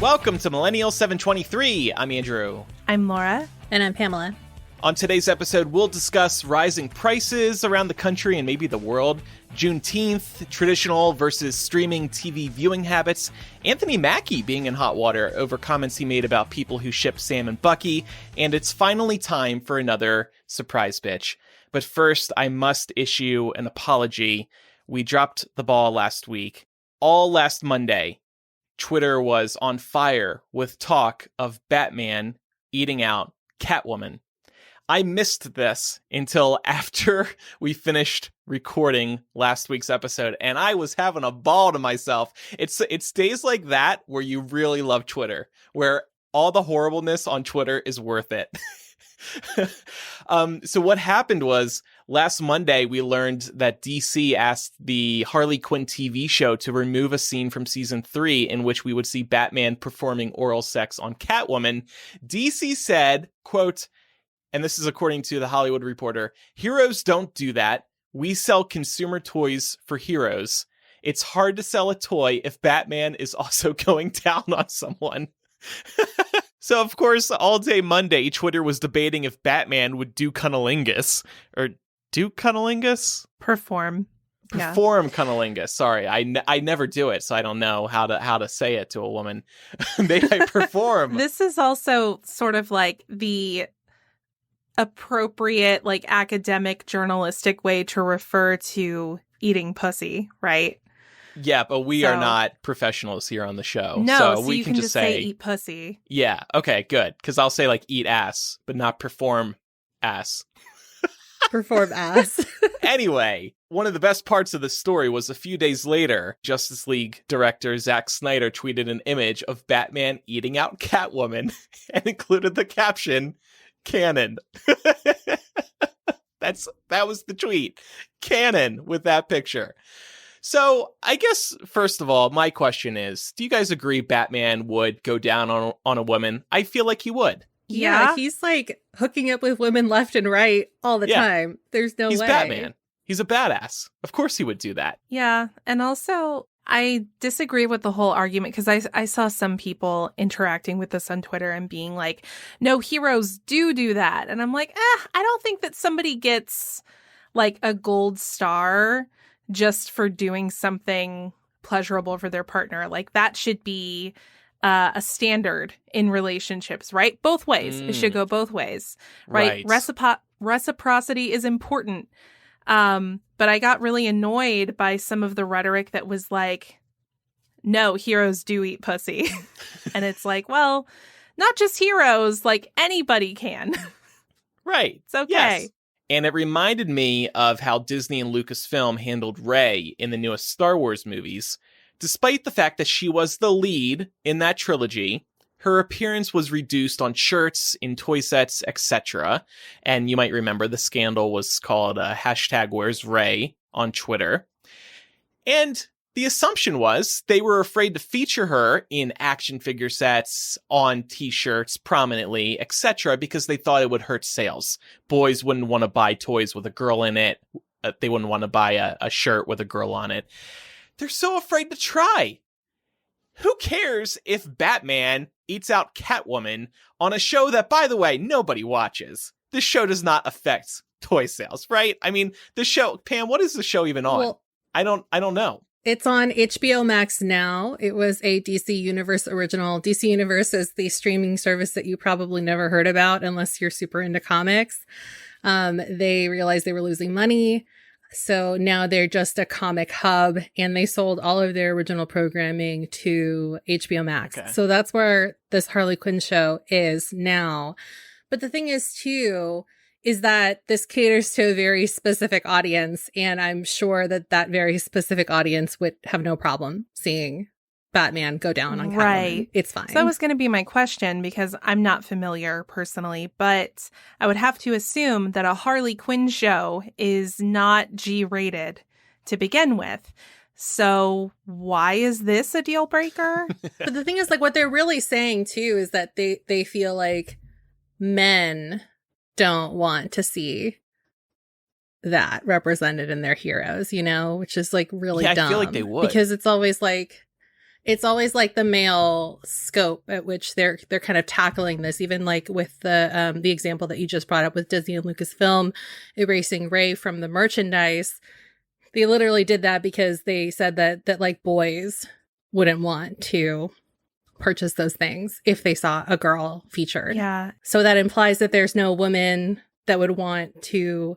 Welcome to Millennial 723. I'm Andrew. I'm Laura. And I'm Pamela. On today's episode, we'll discuss rising prices around the country and maybe the world, Juneteenth, traditional versus streaming TV viewing habits, Anthony Mackie being in hot water over comments he made about people who ship Sam and Bucky, and it's finally time for another surprise bitch. But first, I must issue an apology. We dropped the ball last week. All last Monday, Twitter was on fire with talk of Batman eating out Catwoman. I missed this until after we finished recording last week's episode, and I was having a ball to myself. It's days like that where you really love Twitter, where all the horribleness on Twitter is worth it. So what happened was, last Monday, we learned that DC asked the Harley Quinn TV show to remove a scene from season 3 in which we would see Batman performing oral sex on Catwoman. DC said, quote, and this is according to The Hollywood Reporter, "Heroes don't do that. We sell consumer toys for heroes. It's hard to sell a toy if Batman is also going down on someone." So, of course, all day Monday, Twitter was debating if Batman would do cunnilingus. Or do cunnilingus? Perform Cunnilingus. Sorry, I never do it, so I don't know how to say it to a woman. May I perform? This is also sort of like the appropriate, like, academic, journalistic way to refer to eating pussy, right? Yeah, but we are not professionals here on the show. No, so we you can just say eat pussy. Yeah, okay, good. Because I'll say, like, eat ass, but not perform ass. Perform ass. Anyway, one of the best parts of the story was a few days later, Justice League director Zack Snyder tweeted an image of Batman eating out Catwoman and included the caption, "Canon." That was the tweet. Canon with that picture. So I guess, first of all, my question is, do you guys agree Batman would go down on a woman? I feel like he would. Yeah, he's like hooking up with women left and right all the time. There's no way. He's Batman. He's a badass. Of course he would do that. Yeah, and also I disagree with the whole argument because I saw some people interacting with this on Twitter and being like, no, heroes do that. And I'm like, I don't think that somebody gets like a gold star just for doing something pleasurable for their partner. Like, that should be a standard in relationships, right? Both ways. It should go both ways, right? Reciprocity is important. But I got really annoyed by some of the rhetoric that was like, no, heroes do eat pussy. And it's like, well, not just heroes, like anybody can. Right. It's okay. Yes. And it reminded me of how Disney and Lucasfilm handled Rey in the newest Star Wars movies. Despite the fact that she was the lead in that trilogy, her appearance was reduced on shirts, in toy sets, etc. And you might remember the scandal was called #Where'sRey on Twitter. And the assumption was they were afraid to feature her in action figure sets, on t-shirts prominently, etc. because they thought it would hurt sales. Boys wouldn't want to buy toys with a girl in it. They wouldn't want to buy a shirt with a girl on it. They're so afraid to try. Who cares if Batman eats out Catwoman on a show that, by the way, nobody watches? This show does not affect toy sales, right? I mean, the show, Pam, what is the show even on? Well, I don't know. It's on HBO Max now. It was a DC Universe original. DC Universe is the streaming service that you probably never heard about unless you're super into comics. They realized they were losing money. So now they're just a comic hub, and they sold all of their original programming to HBO Max. Okay. So that's where this Harley Quinn show is now. But the thing is, too, is that this caters to a very specific audience, and I'm sure that that very specific audience would have no problem seeing Batman go down on Catwoman. Right. It's fine. So that was going to be my question, because I'm not familiar personally, but I would have to assume that a Harley Quinn show is not G-rated to begin with. So why is this a deal breaker? But the thing is, like, what they're really saying, too, is that they feel like men don't want to see that represented in their heroes, you know, which is like really dumb. I feel like they would. Because it's always like, It's always like the male scope at which they're kind of tackling this, even like with the example that you just brought up with Disney and Lucasfilm erasing Rey from the merchandise. They literally did that because they said that like boys wouldn't want to purchase those things if they saw a girl featured. Yeah. So that implies that there's no woman that would want to,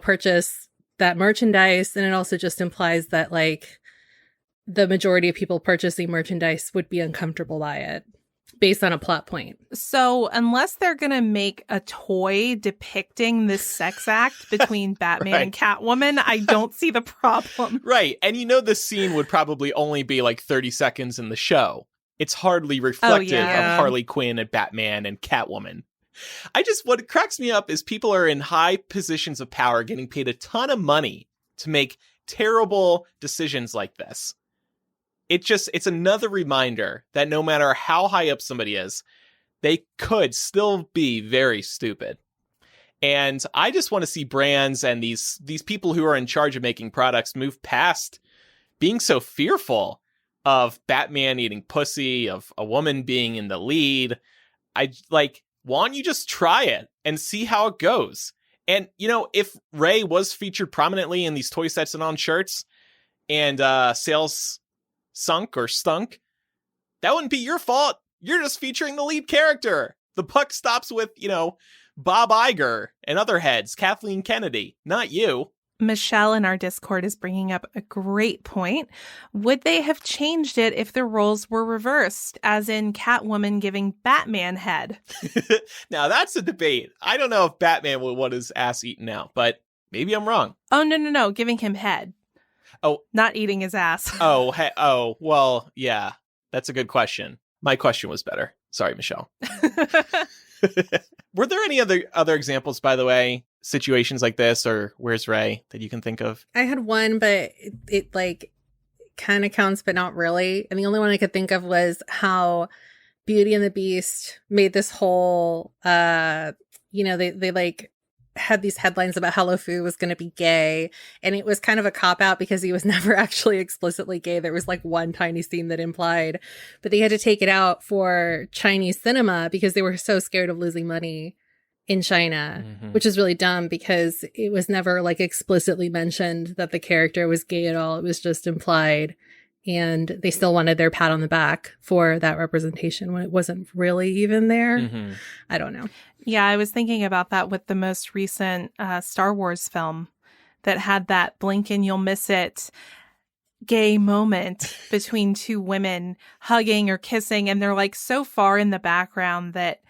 purchase that merchandise. And it also just implies that like the majority of people purchasing merchandise would be uncomfortable by it based on a plot point. So unless they're going to make a toy depicting this sex act between Batman Right. and Catwoman, I don't see the problem. Right. And this scene would probably only be like 30 seconds in the show. It's hardly reflective yeah. of Harley Quinn and Batman and Catwoman. What cracks me up is people are in high positions of power getting paid a ton of money to make terrible decisions like this. It's another reminder that no matter how high up somebody is, they could still be very stupid. And I just want to see brands and these people who are in charge of making products move past being so fearful of Batman eating pussy, of a woman being in the lead. Why don't you just try it and see how it goes? And, if Rey was featured prominently in these toy sets and on shirts and sales sunk or stunk, that wouldn't be your fault. You're just featuring the lead character. The buck stops with, Bob Iger and other heads, Kathleen Kennedy, not you. Michelle in our Discord is bringing up a great point. Would they have changed it if the roles were reversed, as in Catwoman giving Batman head? Now, that's a debate. I don't know if Batman would want his ass eaten out, but maybe I'm wrong. Oh, no, giving him head. Oh. Not eating his ass. Well, yeah, that's a good question. My question was better. Sorry, Michelle. Were there any other examples, by the way, situations like this, or Where's Rey, that you can think of? I had one, but it like kind of counts, but not really. And the only one I could think of was how Beauty and the Beast made this whole, they like had these headlines about how LeFou was going to be gay. And it was kind of a cop-out because he was never actually explicitly gay. There was like one tiny scene that implied, but they had to take it out for Chinese cinema because they were so scared of losing money in China, which is really dumb because it was never like explicitly mentioned that the character was gay at all. It was just implied. And they still wanted their pat on the back for that representation when it wasn't really even there. I don't know. Yeah, I was thinking about that with the most recent Star Wars film that had that blink and you'll miss it gay moment between two women hugging or kissing. And they're like so far in the background that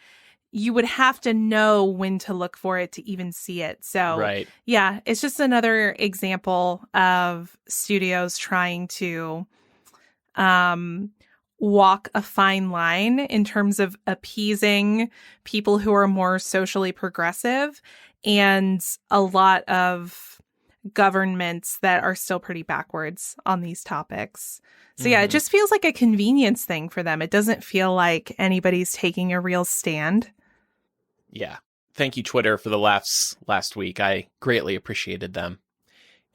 you would have to know when to look for it to even see it. So, right. Yeah, it's just another example of studios trying to walk a fine line in terms of appeasing people who are more socially progressive and a lot of governments that are still pretty backwards on these topics. So yeah, it just feels like a convenience thing for them. It doesn't feel like anybody's taking a real stand. Yeah. Thank you, Twitter, for the laughs last week. I greatly appreciated them.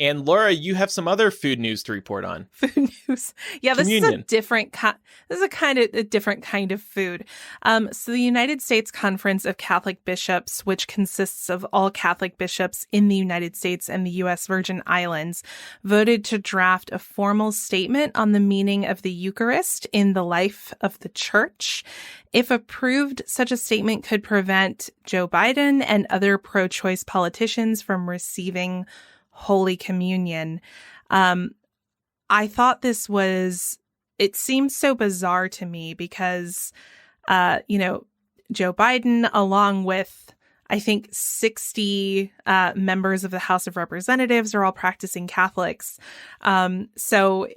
And Laura, you have some other food news to report on. Food news. Yeah, this Communion. is a different different kind of food. So the United States Conference of Catholic Bishops, which consists of all Catholic bishops in the United States and the U.S. Virgin Islands, voted to draft a formal statement on the meaning of the Eucharist in the life of the Church. If approved, such a statement could prevent Joe Biden and other pro-choice politicians from receiving Holy Communion. I thought it seems so bizarre to me because, Joe Biden, along with, I think, 60 members of the House of Representatives are all practicing Catholics. So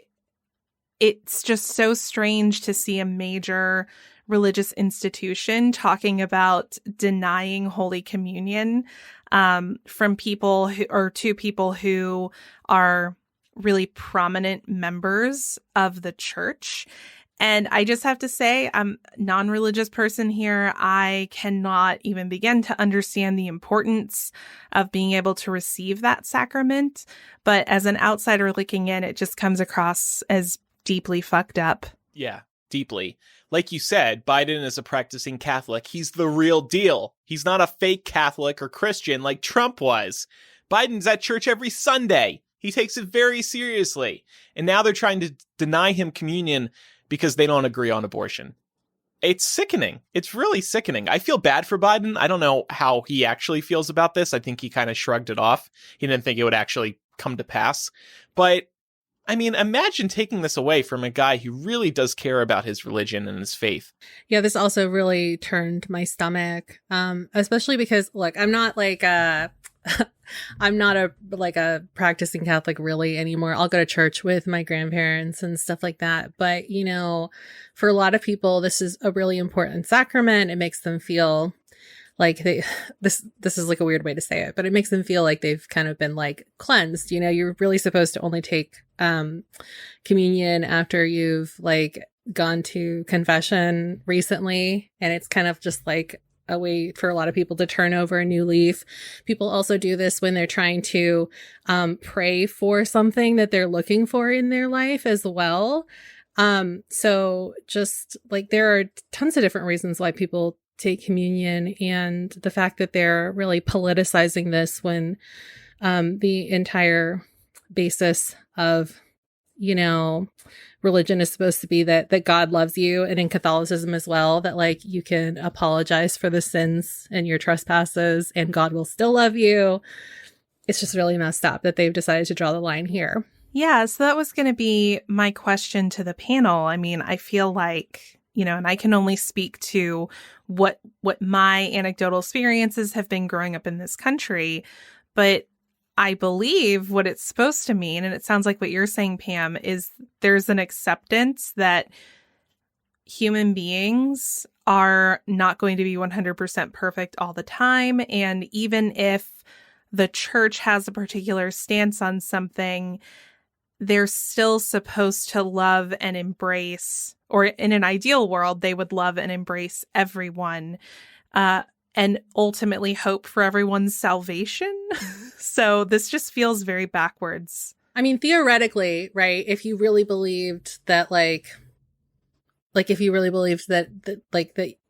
it's just so strange to see a major religious institution talking about denying Holy Communion from people to people who are really prominent members of the church. And I just have to say, I'm a non-religious person here. I cannot even begin to understand the importance of being able to receive that sacrament. But as an outsider looking in, it just comes across as deeply fucked up. Yeah, deeply. Like you said, Biden is a practicing Catholic. He's the real deal. He's not a fake Catholic or Christian like Trump was. Biden's at church every Sunday. He takes it very seriously. And now they're trying to deny him communion because they don't agree on abortion. It's sickening. It's really sickening. I feel bad for Biden. I don't know how he actually feels about this. I think he kind of shrugged it off. He didn't think it would actually come to pass. But, I mean, imagine taking this away from a guy who really does care about his religion and his faith. Yeah, this also really turned my stomach, especially because, look, I'm not like I'm not a practicing Catholic really anymore. I'll go to church with my grandparents and stuff like that. But, you know, for a lot of people, this is a really important sacrament. It makes them feel like this is like a weird way to say it, but it makes them feel like they've kind of been like cleansed. You know, you're really supposed to only take communion after you've like gone to confession recently. And it's kind of just like a way for a lot of people to turn over a new leaf. People also do this when they're trying to pray for something that they're looking for in their life as well. So just like there are tons of different reasons why people take communion, and the fact that they're really politicizing this when the entire basis of, you know, religion is supposed to be that God loves you, and in Catholicism as well, that like you can apologize for the sins and your trespasses and God will still love you. It's just really messed up that they've decided to draw the line here. Yeah, so that was going to be my question to the panel. I mean, I feel like, you know, and I can only speak to what my anecdotal experiences have been growing up in this country, but I believe what it's supposed to mean, and it sounds like what you're saying, Pam, is there's an acceptance that human beings are not going to be 100% perfect all the time. And even if the church has a particular stance on something, they're still supposed to love and embrace, or in an ideal world, they would love and embrace everyone. And ultimately hope for everyone's salvation. So this just feels very backwards. I mean, theoretically, right? If you really believed that, like if you really believed that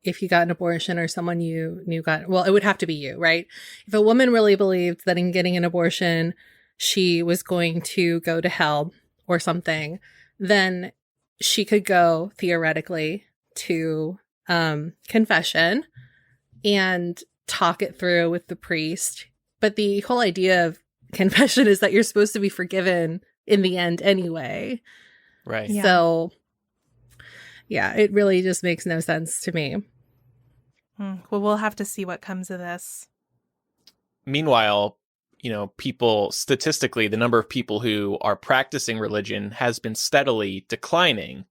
if you got an abortion or someone you knew got, well, it would have to be you, right? If a woman really believed that in getting an abortion, she was going to go to hell or something, then she could go theoretically to confession and talk it through with the priest. But the whole idea of confession is that you're supposed to be forgiven in the end anyway. Right. Yeah. So, yeah, it really just makes no sense to me. Well, we'll have to see what comes of this. Meanwhile, you know, people, statistically, the number of people who are practicing religion has been steadily declining.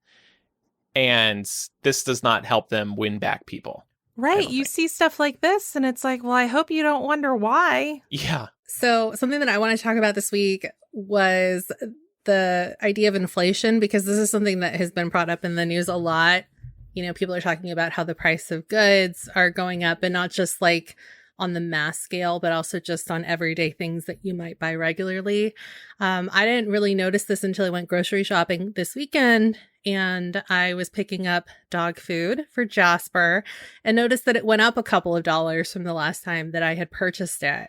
And this does not help them win back people. Right. You see stuff like this and it's like, well, I hope you don't wonder why. Yeah. So something that I want to talk about this week was the idea of inflation, because this is something that has been brought up in the news a lot. You know, people are talking about how the price of goods are going up, and not just like on the mass scale, but also just on everyday things that you might buy regularly. I didn't really notice this until I went grocery shopping this weekend, and I was picking up dog food for Jasper and noticed that it went up a couple of dollars from the last time that I had purchased it.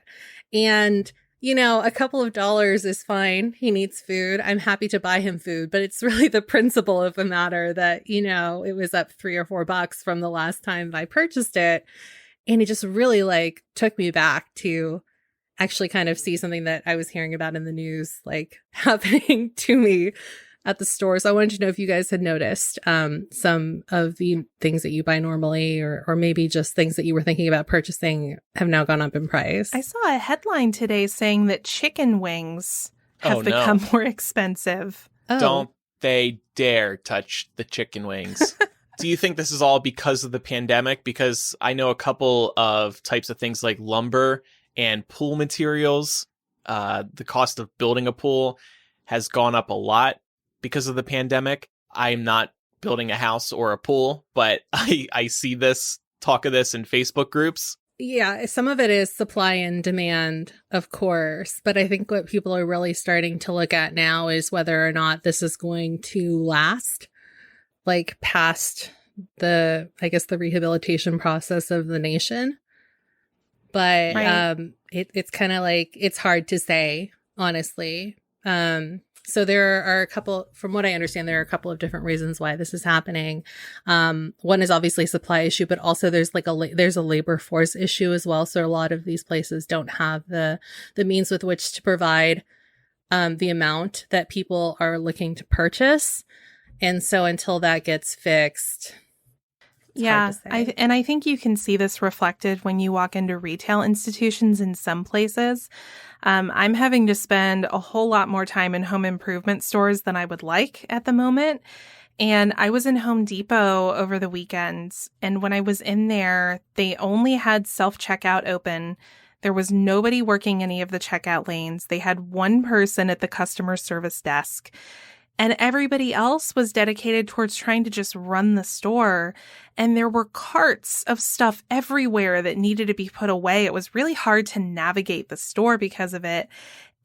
And, you know, a couple of dollars is fine. He needs food. I'm happy to buy him food, but it's really the principle of the matter that, you know, it was up $3 or $4 from the last time I purchased it. And it just really like took me back to actually kind of see something that I was hearing about in the news, like happening to me at the store. So I wanted to know if you guys had noticed some of the things that you buy normally, or maybe just things that you were thinking about purchasing have now gone up in price. I saw a headline today saying that chicken wings have become more expensive. Oh. Don't they dare touch the chicken wings. Do you think this is all because of the pandemic? Because I know a couple of types of things like lumber and pool materials. The cost of building a pool has gone up a lot because of the pandemic. I'm not building a house or a pool, but I see this, talk of this in Facebook groups. Yeah, some of it is supply and demand, of course. But I think what people are really starting to look at now is whether or not this is going to last. like past the rehabilitation process of the nation. But it's kind of like, it's hard to say, honestly. So there are from what I understand, there are a couple of different reasons why this is happening. One is obviously supply issue, but also there's there's a labor force issue as well. So a lot of these places don't have the means with which to provide the amount that people are looking to purchase. And so until that gets fixed, yeah, I think you can see this reflected when you walk into retail institutions in some places. I'm having to spend a whole lot more time in home improvement stores than I would like at the moment. And I was in Home Depot over the weekends, and when I was in there, they only had self-checkout open. There was nobody working any of the checkout lanes. They had one person at the customer service desk. And everybody else was dedicated towards trying to just run the store. And there were carts of stuff everywhere that needed to be put away. It was really hard to navigate the store because of it.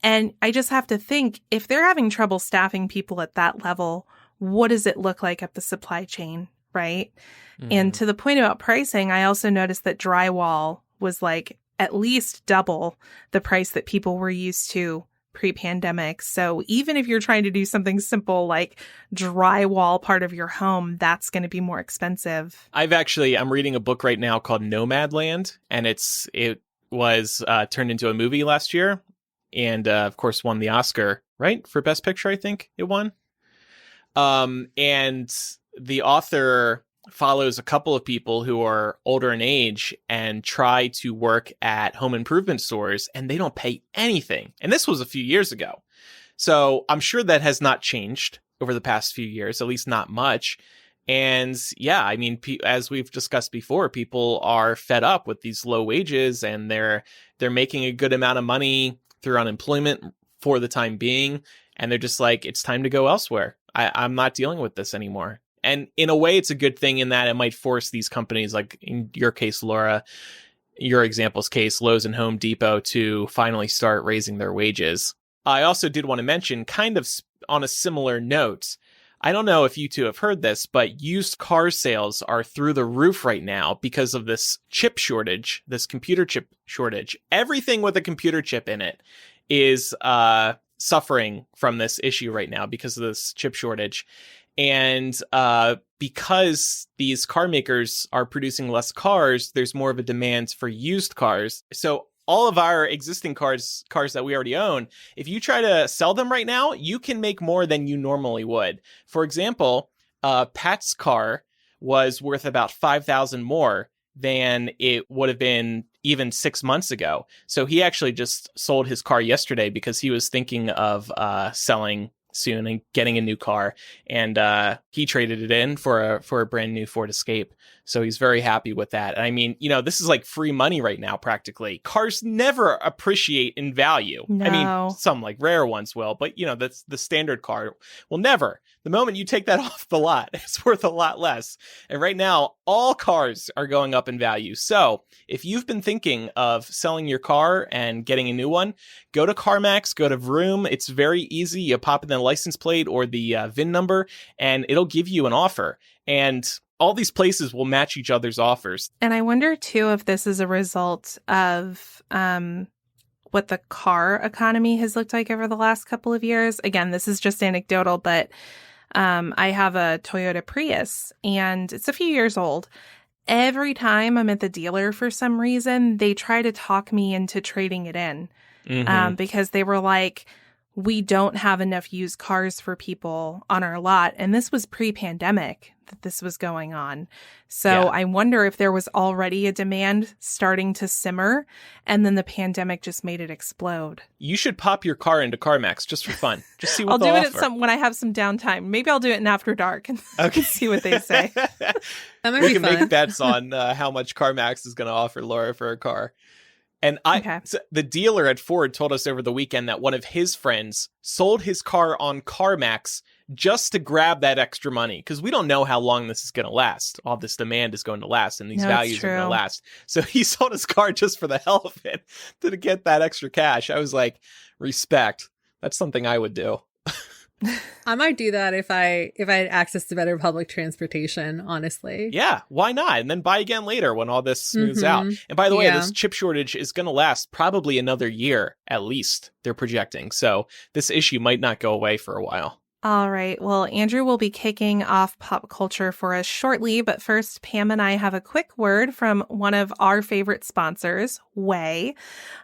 And I just have to think, if they're having trouble staffing people at that level, what does it look like up the supply chain, right? Mm-hmm. And to the point about pricing, I also noticed that drywall was like at least double the price that people were used to pre-pandemic. So even if you're trying to do something simple like drywall part of your home, that's going to be more expensive. I'm reading a book right now called Nomadland, and it was turned into a movie last year, and of course won the Oscar, right? For Best Picture, I think it won. And the author follows a couple of people who are older in age and try to work at home improvement stores, and they don't pay anything. And this was a few years ago. So I'm sure that has not changed over the past few years, at least not much. And yeah, I mean, as we've discussed before, people are fed up with these low wages, and they're making a good amount of money through unemployment for the time being. And they're just like, it's time to go elsewhere. I'm not dealing with this anymore. And in a way, it's a good thing in that it might force these companies, like in your case, Laura, your example's case, Lowe's and Home Depot, to finally start raising their wages. I also did want to mention, kind of on a similar note, I don't know if you two have heard this, but used car sales are through the roof right now because of this chip shortage, this computer chip shortage. Everything with a computer chip in it is suffering from this issue right now because of this chip shortage. And because these car makers are producing less cars, there's more of a demand for used cars. So all of our existing cars that we already own, if you try to sell them right now, you can make more than you normally would. For example, Pat's car was worth about $5,000 more than it would have been even 6 months ago. So he actually just sold his car yesterday because he was thinking of selling soon and getting a new car, and he traded it in for a brand new Ford Escape. So he's very happy with that. And I mean, this is like free money right now, practically. Cars never appreciate in value. No. I mean, some like rare ones will, but that's the standard car will never. The moment you take that off the lot, it's worth a lot less. And right now, all cars are going up in value. So if you've been thinking of selling your car and getting a new one, go to CarMax, go to Vroom. It's very easy. You pop in the license plate or the VIN number, and it'll give you an offer. And all these places will match each other's offers. And I wonder, too, if this is a result of what the car economy has looked like over the last couple of years. Again, this is just anecdotal, but I have a Toyota Prius, and it's a few years old. Every time I'm at the dealer for some reason, they try to talk me into trading it in because they were like, we don't have enough used cars for people on our lot. And this was pre-pandemic that this was going on. So yeah. I wonder if there was already a demand starting to simmer, and then the pandemic just made it explode. You should pop your car into CarMax just for fun. Just see what I'll they'll do offer. it when I have some downtime. Maybe I'll do it in After Dark and see what they say. We can make bets on how much CarMax is going to offer Laura for a car. And so the dealer at Ford told us over the weekend that one of his friends sold his car on CarMax just to grab that extra money, because we don't know how long this is going to last. All this demand is going to last, and these values are going to last. So he sold his car just for the hell of it to get that extra cash. I was like, respect. That's something I would do. I might do that if I had access to better public transportation, honestly. Yeah, why not? And then buy again later when all this smooths out. And by the way, this chip shortage is going to last probably another year at least, they're projecting. So this issue might not go away for a while. All right. Well, Andrew will be kicking off pop culture for us shortly, but first, Pam and I have a quick word from one of our favorite sponsors, Way.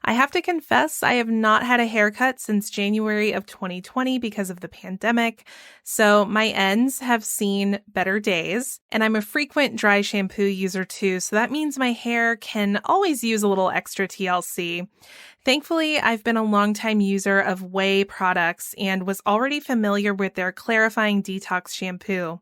I have to confess, I have not had a haircut since January of 2020 because of the pandemic, so my ends have seen better days, and I'm a frequent dry shampoo user too, so that means my hair can always use a little extra TLC. Thankfully, I've been a longtime user of Way products and was already familiar with their clarifying detox shampoo.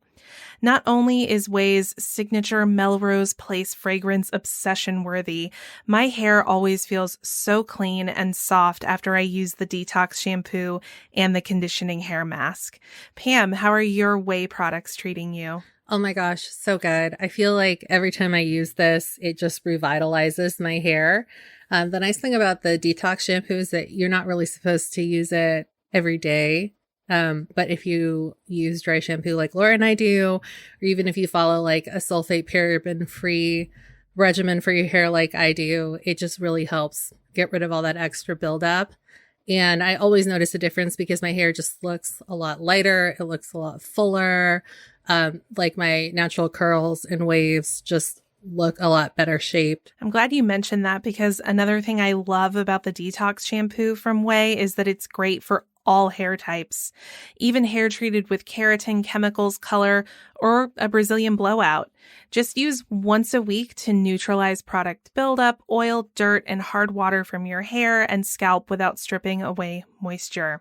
Not only is Way's signature Melrose Place fragrance obsession worthy, my hair always feels so clean and soft after I use the detox shampoo and the conditioning hair mask. Pam, how are your Way products treating you? Oh my gosh, so good. I feel like every time I use this, it just revitalizes my hair. The nice thing about the detox shampoo is that you're not really supposed to use it every day. But if you use dry shampoo like Laura and I do, or even if you follow like a sulfate paraben free regimen for your hair like I do, it just really helps get rid of all that extra buildup. And I always notice a difference because my hair just looks a lot lighter. It looks a lot fuller. Like my natural curls and waves just look a lot better shaped. I'm glad you mentioned that because another thing I love about the detox shampoo from Way is that it's great for all hair types, even hair treated with keratin, chemicals, color, or a Brazilian blowout. Just use once a week to neutralize product buildup, oil, dirt, and hard water from your hair and scalp without stripping away moisture.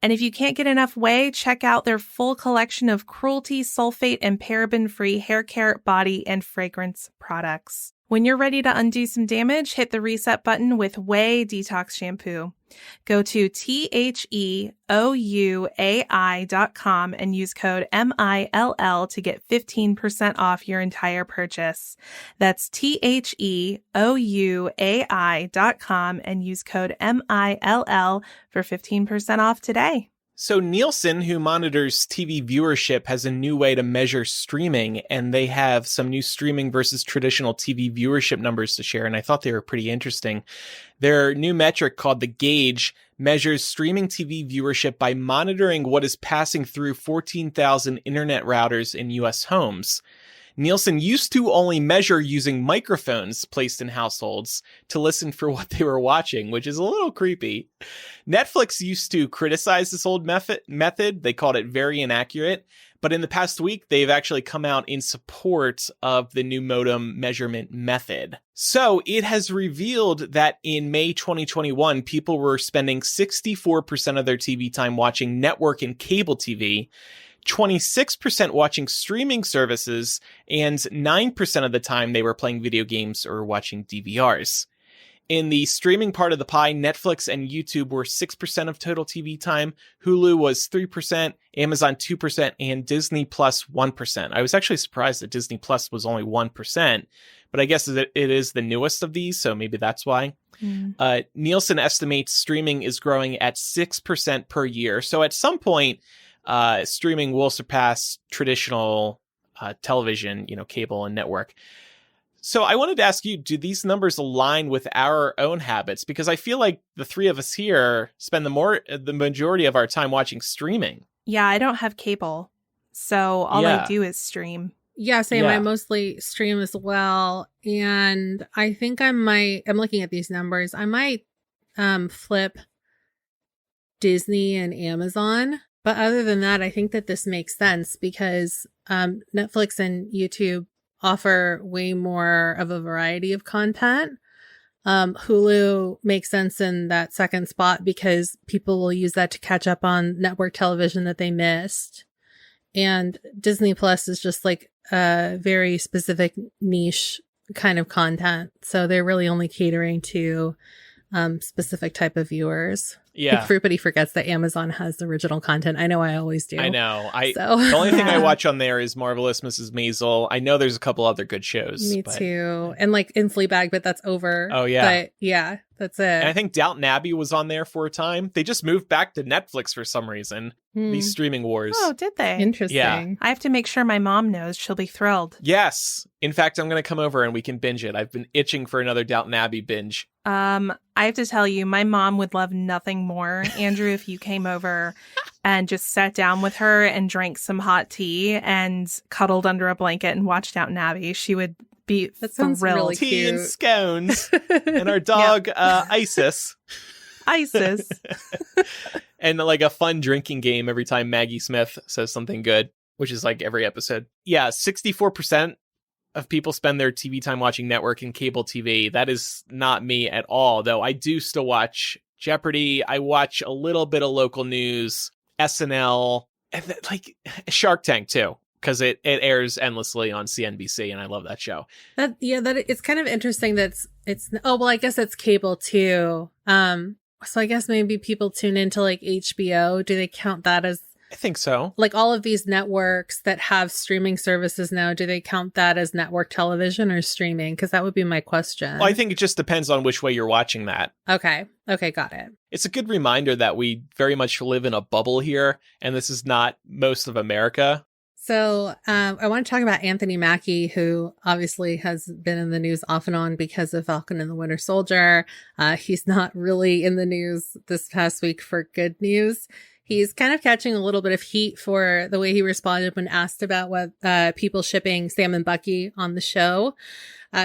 And if you can't get enough Way, check out their full collection of cruelty, sulfate, and paraben-free hair care, body, and fragrance products. When you're ready to undo some damage, hit the reset button with Way Detox Shampoo. Go to THEOUAI.com and use code MILL to get 15% off your entire purchase. That's THEOUAI.com and use code MILL for 15% off today. So Nielsen, who monitors TV viewership, has a new way to measure streaming, and they have some new streaming versus traditional TV viewership numbers to share, and I thought they were pretty interesting. Their new metric called the Gauge measures streaming TV viewership by monitoring what is passing through 14,000 internet routers in U.S. homes. Nielsen used to only measure using microphones placed in households to listen for what they were watching, which is a little creepy. Netflix used to criticize this old method. They called it very inaccurate. But in the past week, they've actually come out in support of the new modem measurement method. So it has revealed that in May 2021, people were spending 64% of their TV time watching network and cable TV, 26% watching streaming services, and 9% of the time they were playing video games or watching DVRs. In the streaming part of the pie, Netflix and YouTube were 6% of total TV time, Hulu was 3%, Amazon 2%, and Disney Plus 1%. I was actually surprised that Disney Plus was only 1%, but I guess it is the newest of these, so maybe that's why. Nielsen estimates streaming is growing at 6% per year, so at some point, streaming will surpass traditional television, cable and network. So I wanted to ask you, do these numbers align with our own habits? Because I feel like the three of us here spend the majority of our time watching streaming. Yeah, I don't have cable, so all I do is stream. Yeah, same. I mostly stream as well. And I think I'm looking at these numbers. I might flip Disney and Amazon. But other than that, I think that this makes sense because Netflix and YouTube offer way more of a variety of content. Hulu makes sense in that second spot because people will use that to catch up on network television that they missed. And Disney Plus is just like a very specific niche kind of content. So they're really only catering to specific type of viewers. Yeah. Everybody forgets that Amazon has original content. I know I always do. I know. So. The only thing I Yeah. watch on there is Marvelous Mrs. Maisel. I know there's a couple other good shows. Me too. And like in Fleabag, but that's over. Oh, yeah. But yeah, that's it. And I think Downton Abbey was on there for a time. They just moved back to Netflix for some reason. These streaming wars. Oh, did they? Interesting. Yeah. I have to make sure my mom knows. She'll be thrilled. Yes. In fact, I'm going to come over and we can binge it. I've been itching for another Downton Abbey binge. I have to tell you, my mom would love nothing more, Andrew, if you came over and just sat down with her and drank some hot tea and cuddled under a blanket and watched Downton Abbey. She would be That sounds thrilled. really Tea and cute. scones. And our dog, Isis. Isis. And like a fun drinking game every time Maggie Smith says something good, which is like every episode. Yeah, 64% of people spend their TV time watching network and cable TV. That is not me at all, though. I do still watch Jeopardy. I watch a little bit of local news, SNL, and like Shark Tank too, because it airs endlessly on CNBC, and I love that show. That it's kind of interesting that it's I guess it's cable too. So I guess maybe people tune into like HBO. Do they count that as I think so. like all of these networks that have streaming services now? Do they count that as network television or streaming? Because that would be my question. Well, I think it just depends on which way you're watching that. Okay, got it. It's a good reminder that we very much live in a bubble here, and this is not most of America. So I want to talk about Anthony Mackie, who obviously has been in the news off and on because of Falcon and the Winter Soldier. He's not really in the news this past week for good news. He's kind of catching a little bit of heat for the way he responded when asked about what people shipping Sam and Bucky on the show.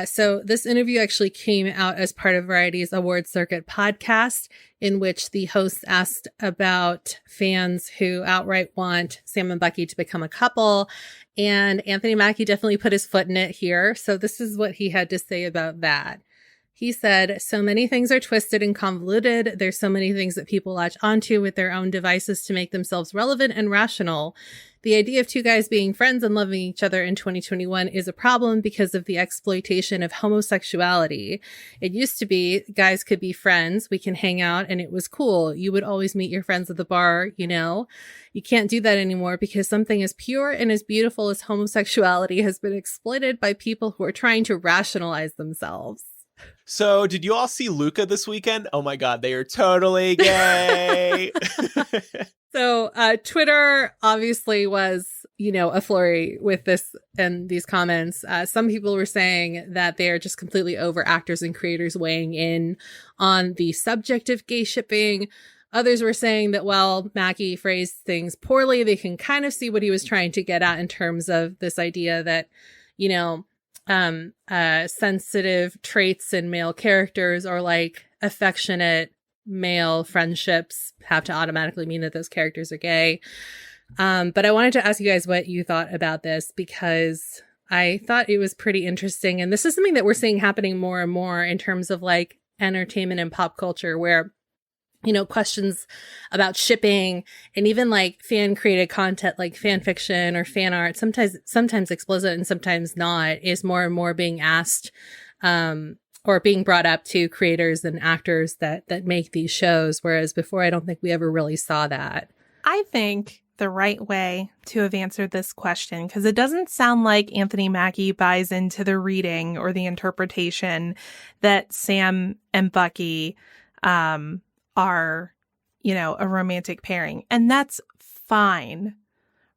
So this interview actually came out as part of Variety's Award Circuit podcast, in which the host asked about fans who outright want Sam and Bucky to become a couple. And Anthony Mackie definitely put his foot in it here. So this is what he had to say about that. He said, "So many things are twisted and convoluted. There's so many things that people latch onto with their own devices to make themselves relevant and rational. The idea of two guys being friends and loving each other in 2021 is a problem because of the exploitation of homosexuality. It used to be guys could be friends. We can hang out and it was cool. You would always meet your friends at the bar, you know. You can't do that anymore because something as pure and as beautiful as homosexuality has been exploited by people who are trying to rationalize themselves." So, did you all see Luca this weekend? Oh my God, they are totally gay. So Twitter obviously was, a flurry with this and these comments. Some people were saying that they are just completely over actors and creators weighing in on the subject of gay shipping. Others were saying that while Mackie phrased things poorly, they can kind of see what he was trying to get at in terms of this idea that, sensitive traits in male characters or like affectionate male friendships have to automatically mean that those characters are gay. But I wanted to ask you guys what you thought about this, because I thought it was pretty interesting. And this is something that we're seeing happening more and more in terms of like entertainment and pop culture, where questions about shipping and even like fan created content like fan fiction or fan art, sometimes explicit and sometimes not, is more and more being asked or being brought up to creators and actors that make these shows. Whereas before, I don't think we ever really saw that. I think the right way to have answered this question, because it doesn't sound like Anthony Mackie buys into the reading or the interpretation that Sam and Bucky are, a romantic pairing. And that's fine,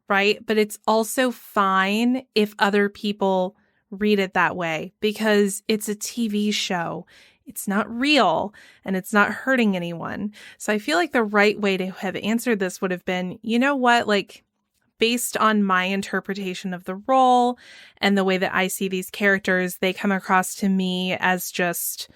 right? But it's also fine if other people read it that way, because it's a TV show. It's not real and it's not hurting anyone. So I feel like the right way to have answered this would have been, you know what, like based on my interpretation of the role and the way that I see these characters, they come across to me as just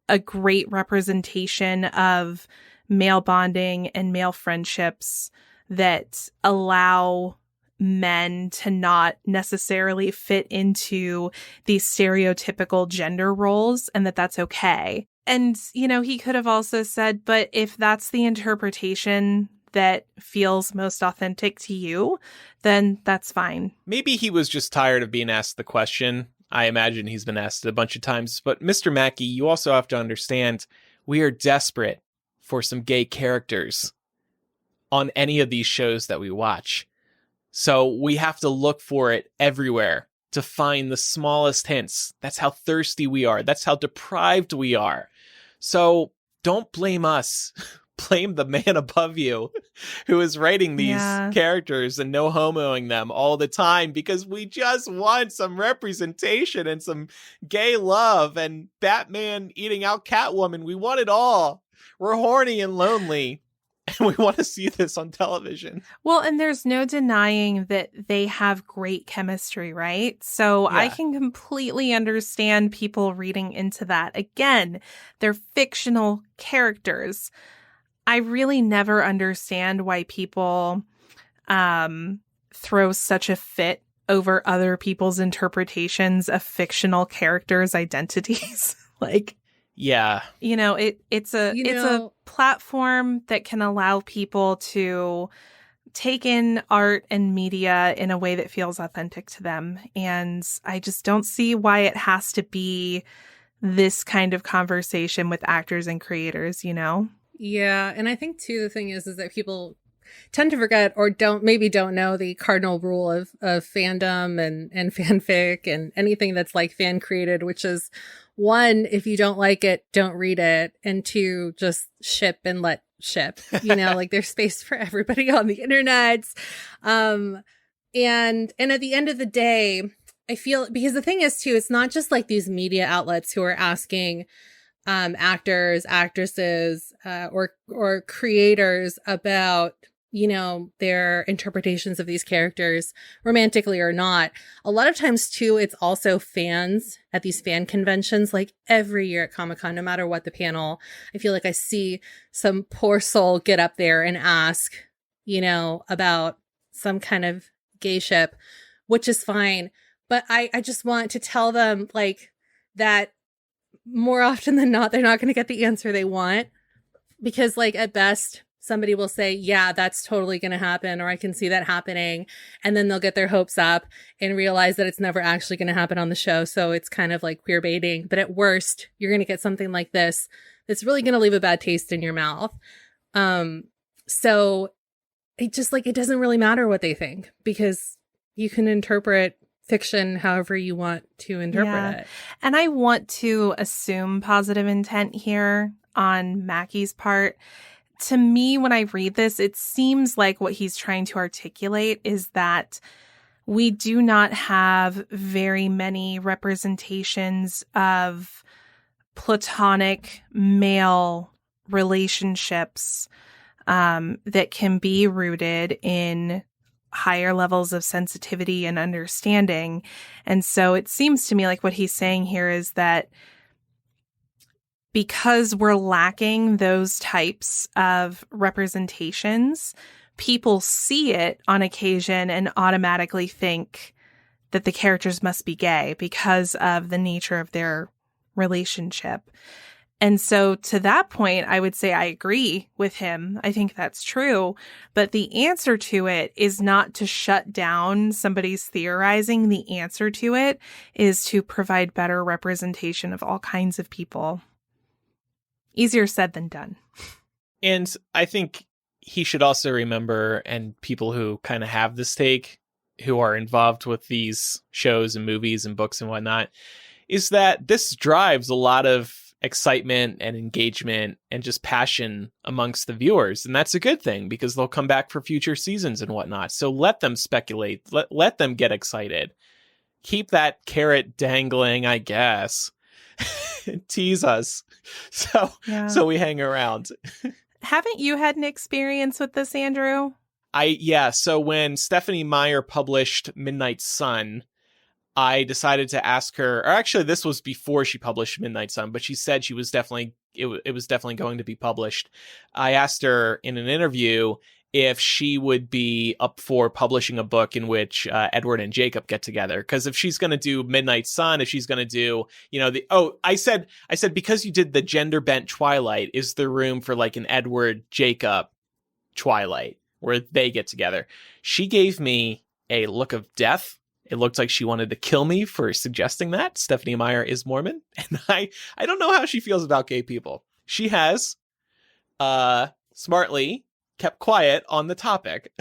a great representation of male bonding and male friendships that allow men to not necessarily fit into these stereotypical gender roles, and that's okay. And, he could have also said, but if that's the interpretation that feels most authentic to you, then that's fine. Maybe he was just tired of being asked the question. I imagine he's been asked it a bunch of times. But Mr. Mackie, you also have to understand, we are desperate for some gay characters on any of these shows that we watch. So we have to look for it everywhere to find the smallest hints. That's how thirsty we are. That's how deprived we are. So don't blame us. Blame the man above you who is writing these characters and no homoing them all the time, because we just want some representation and some gay love and Batman eating out Catwoman. We want it all. We're horny and lonely. And we want to see this on television. Well, and there's no denying that they have great chemistry, right? So I can completely understand people reading into that. Again, they're fictional characters. I really never understand why people throw such a fit over other people's interpretations of fictional characters' identities. Like, yeah, you know, it's a platform that can allow people to take in art and media in a way that feels authentic to them. And I just don't see why it has to be this kind of conversation with actors and creators, you know? Yeah. And I think too, the thing is that people tend to forget or don't know the cardinal rule of fandom and fanfic and anything that's like fan created, which is, one, if you don't like it, don't read it. And two, just ship and let ship, you know, like there's space for everybody on the internet. And at the end of the day, I feel, because the thing is too, it's not just like these media outlets who are asking actors, actresses, or creators about, you know, their interpretations of these characters, romantically or not. A lot of times too, it's also fans at these fan conventions, like every year at Comic-Con, no matter what the panel, I feel like I see some poor soul get up there and ask, you know, about some kind of gay ship, which is fine. But I just want to tell them like that more often than not, they're not going to get the answer they want, because like at best, somebody will say, yeah, that's totally going to happen, or I can see that happening. And then they'll get their hopes up and realize that it's never actually going to happen on the show. So it's kind of like queer baiting. But at worst, you're going to get something like this that's really going to leave a bad taste in your mouth. So it just like, it doesn't really matter what they think, because you can interpret fiction however you want to interpret it. And I want to assume positive intent here on Mackie's part. To me, when I read this, it seems like what he's trying to articulate is that we do not have very many representations of platonic male relationships that can be rooted in higher levels of sensitivity and understanding. And so it seems to me like what he's saying here is that because we're lacking those types of representations, people see it on occasion and automatically think that the characters must be gay because of the nature of their relationship. And so to that point, I would say I agree with him. I think that's true. But the answer to it is not to shut down somebody's theorizing. The answer to it is to provide better representation of all kinds of people. Easier said than done. And I think he should also remember, and people who kind of have this take, who are involved with these shows and movies and books and whatnot, is that this drives a lot of excitement and engagement and just passion amongst the viewers. And that's a good thing, because they'll come back for future seasons and whatnot. So let them speculate. Let them get excited. Keep that carrot dangling, I guess. Tease us. So we hang around. Haven't you had an experience with this, Andrew? So when Stephanie Meyer published Midnight Sun, I decided to ask her, or actually this was before she published Midnight Sun, but she said she was definitely, it was definitely going to be published. I asked her in an interview if she would be up for publishing a book in which Edward and Jacob get together. Because if she's going to do Midnight Sun, if she's going to do, I said, because you did the gender bent Twilight, is there room for like an Edward Jacob Twilight where they get together? She gave me a look of death. It looked like she wanted to kill me for suggesting that. Stephanie Meyer is Mormon. And I don't know how she feels about gay people. She has smartly kept quiet on the topic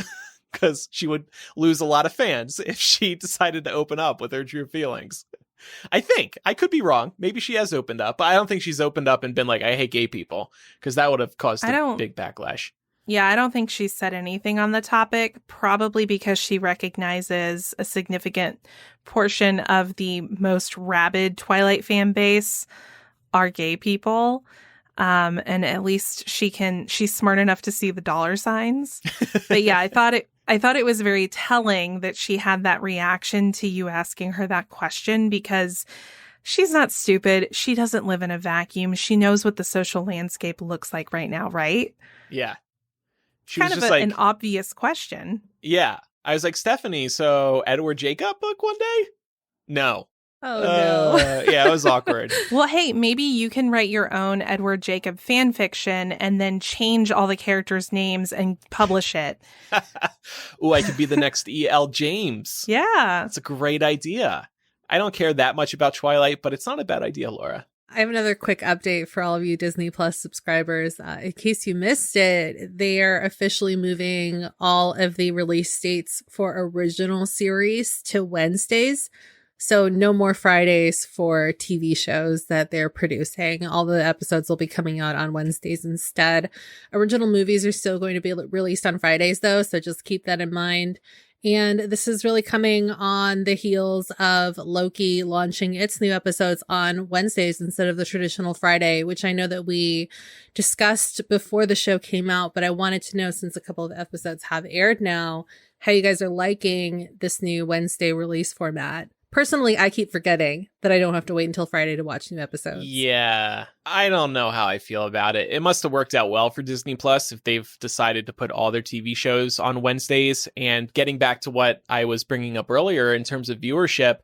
because she would lose a lot of fans if she decided to open up with her true feelings. I think. I could be wrong. Maybe she has opened up, but I don't think she's opened up and been like, I hate gay people, because that would have caused a big backlash. Yeah, I don't think she said anything on the topic, probably because she recognizes a significant portion of the most rabid Twilight fan base are gay people. And at least she's smart enough to see the dollar signs. But yeah, I thought it was very telling that she had that reaction to you asking her that question, because she's not stupid. She doesn't live in a vacuum. She knows what the social landscape looks like right now, right? Yeah. She kind was of just an obvious question. Yeah. I was like, Stephanie, so Edward Jacob book one day? No. Oh, no. Yeah, it was awkward. Well, hey, maybe you can write your own Edward Jacob fan fiction and then change all the characters' names and publish it. Ooh, I could be the next E.L. James. Yeah. That's a great idea. I don't care that much about Twilight, but it's not a bad idea, Laura. I have another quick update for all of you Disney Plus subscribers. In case you missed it, they are officially moving all of the release dates for original series to Wednesdays. So no more Fridays for TV shows that they're producing. All the episodes will be coming out on Wednesdays instead. Original movies are still going to be released on Fridays, though, so just keep that in mind. And this is really coming on the heels of Loki launching its new episodes on Wednesdays instead of the traditional Friday, which I know that we discussed before the show came out, but I wanted to know, since a couple of episodes have aired now, how you guys are liking this new Wednesday release format. Personally, I keep forgetting that I don't have to wait until Friday to watch new episodes. Yeah, I don't know how I feel about it. It must have worked out well for Disney Plus if they've decided to put all their TV shows on Wednesdays. And getting back to what I was bringing up earlier in terms of viewership,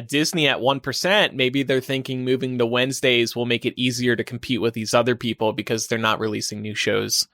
Disney at 1%, maybe they're thinking moving to Wednesdays will make it easier to compete with these other people because they're not releasing new shows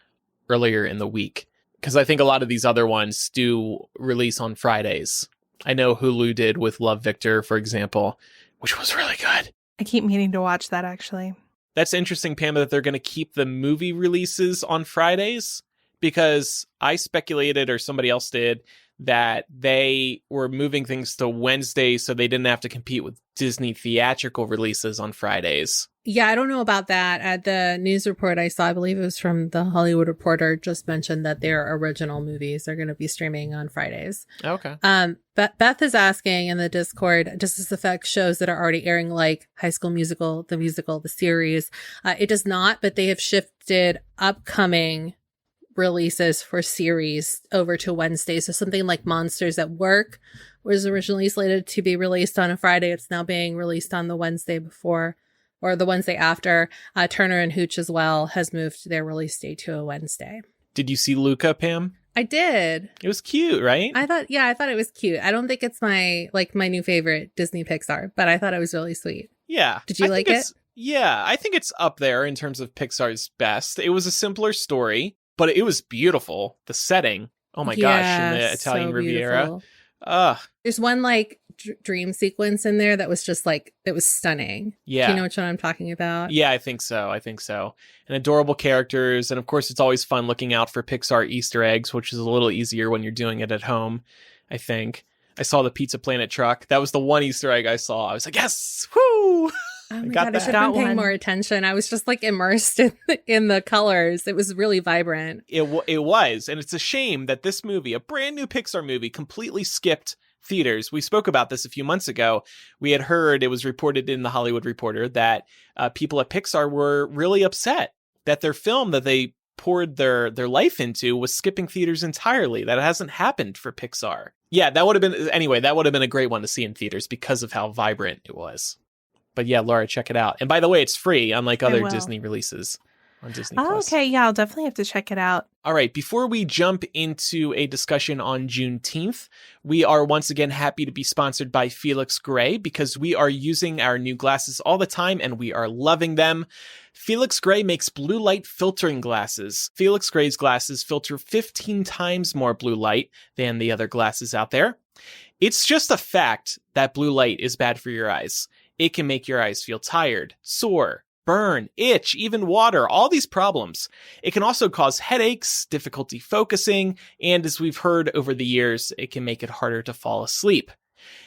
earlier in the week. Because I think a lot of these other ones do release on Fridays. I know Hulu did with Love, Victor, for example, which was really good. I keep meaning to watch that, actually. That's interesting, Pam, that they're going to keep the movie releases on Fridays, because I speculated, or somebody else did, that they were moving things to Wednesday so they didn't have to compete with Disney theatrical releases on Fridays. Yeah, I don't know about that. At the news report I saw, I believe it was from The Hollywood Reporter, just mentioned that their original movies are going to be streaming on Fridays. Okay. But Beth is asking in the Discord, does this affect shows that are already airing, like High School Musical, the series? It does not, but they have shifted upcoming releases for series over to Wednesday. So something like Monsters at Work was originally slated to be released on a Friday. It's now being released on the Wednesday before, or the Wednesday after. Turner and Hooch as well has moved their release date to a Wednesday. Did you see Luca, Pam? I did. It was cute, right? I thought it was cute. I don't think it's my new favorite Disney Pixar, but I thought it was really sweet. Yeah. Did you like it? Yeah, I think it's up there in terms of Pixar's best. It was a simpler story, but it was beautiful. The setting, oh my gosh, in the Italian Riviera. There's one dream sequence in there that was just it was stunning. Yeah. Do you know which one I'm talking about? Yeah, I think so. And adorable characters. And of course, it's always fun looking out for Pixar Easter eggs, which is a little easier when you're doing it at home, I think. I saw the Pizza Planet truck. That was the one Easter egg I saw. I was like, yes! Woo! Oh my God, I should have been paying more attention. I was just immersed in the colors. It was really vibrant. It was. And it's a shame that this movie, a brand new Pixar movie, completely skipped theaters. We spoke about this a few months ago. We had heard, it was reported in the Hollywood Reporter, that people at Pixar were really upset that their film that they poured their life into was skipping theaters entirely. That hasn't happened for Pixar. Yeah, that would have been a great one to see in theaters because of how vibrant it was. But yeah, Laura, check it out. And by the way, it's free, unlike other Disney releases on Disney+. Oh, okay. Yeah, I'll definitely have to check it out. All right. Before we jump into a discussion on Juneteenth, we are once again happy to be sponsored by Felix Gray, because we are using our new glasses all the time and we are loving them. Felix Gray makes blue light filtering glasses. Felix Gray's glasses filter 15 times more blue light than the other glasses out there. It's just a fact that blue light is bad for your eyes. It can make your eyes feel tired, sore, burn, itch, even water, all these problems. It can also cause headaches, difficulty focusing, and as we've heard over the years, it can make it harder to fall asleep.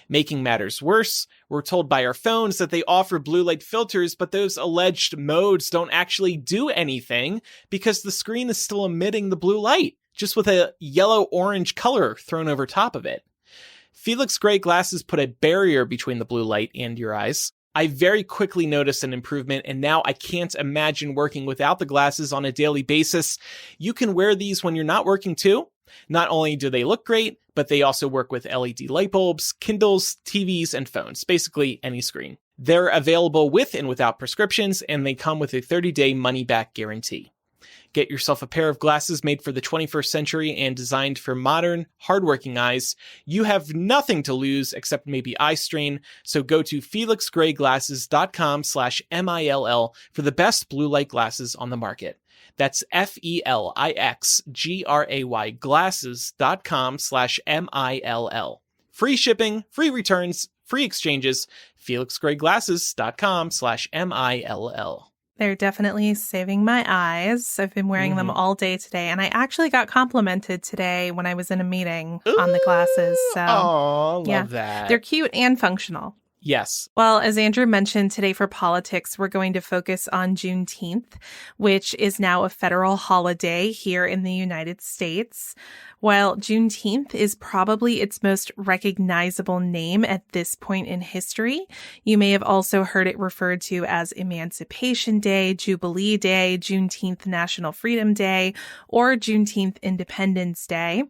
Making matters worse, we're told by our phones that they offer blue light filters, but those alleged modes don't actually do anything because the screen is still emitting the blue light, just with a yellow-orange color thrown over top of it. Felix Gray glasses put a barrier between the blue light and your eyes. I very quickly noticed an improvement, and now I can't imagine working without the glasses on a daily basis. You can wear these when you're not working too. Not only do they look great, but they also work with LED light bulbs, Kindles, TVs, and phones, basically any screen. They're available with and without prescriptions, and they come with a 30-day money-back guarantee. Get yourself a pair of glasses made for the 21st century and designed for modern, hardworking eyes. You have nothing to lose except maybe eye strain, so go to felixgrayglasses.com/MILL for the best blue light glasses on the market. That's FELIXGRAY glasses.com/MILL. Free shipping, free returns, free exchanges. felixgrayglasses.com/MILL. They're definitely saving my eyes. I've been wearing them all day today, and I actually got complimented today when I was in a meeting on the glasses. So, love that. They're cute and functional. Yes. Well, as Andrew mentioned, today for politics, we're going to focus on Juneteenth, which is now a federal holiday here in the United States. While Juneteenth is probably its most recognizable name at this point in history, you may have also heard it referred to as Emancipation Day, Jubilee Day, Juneteenth National Freedom Day, or Juneteenth Independence Day.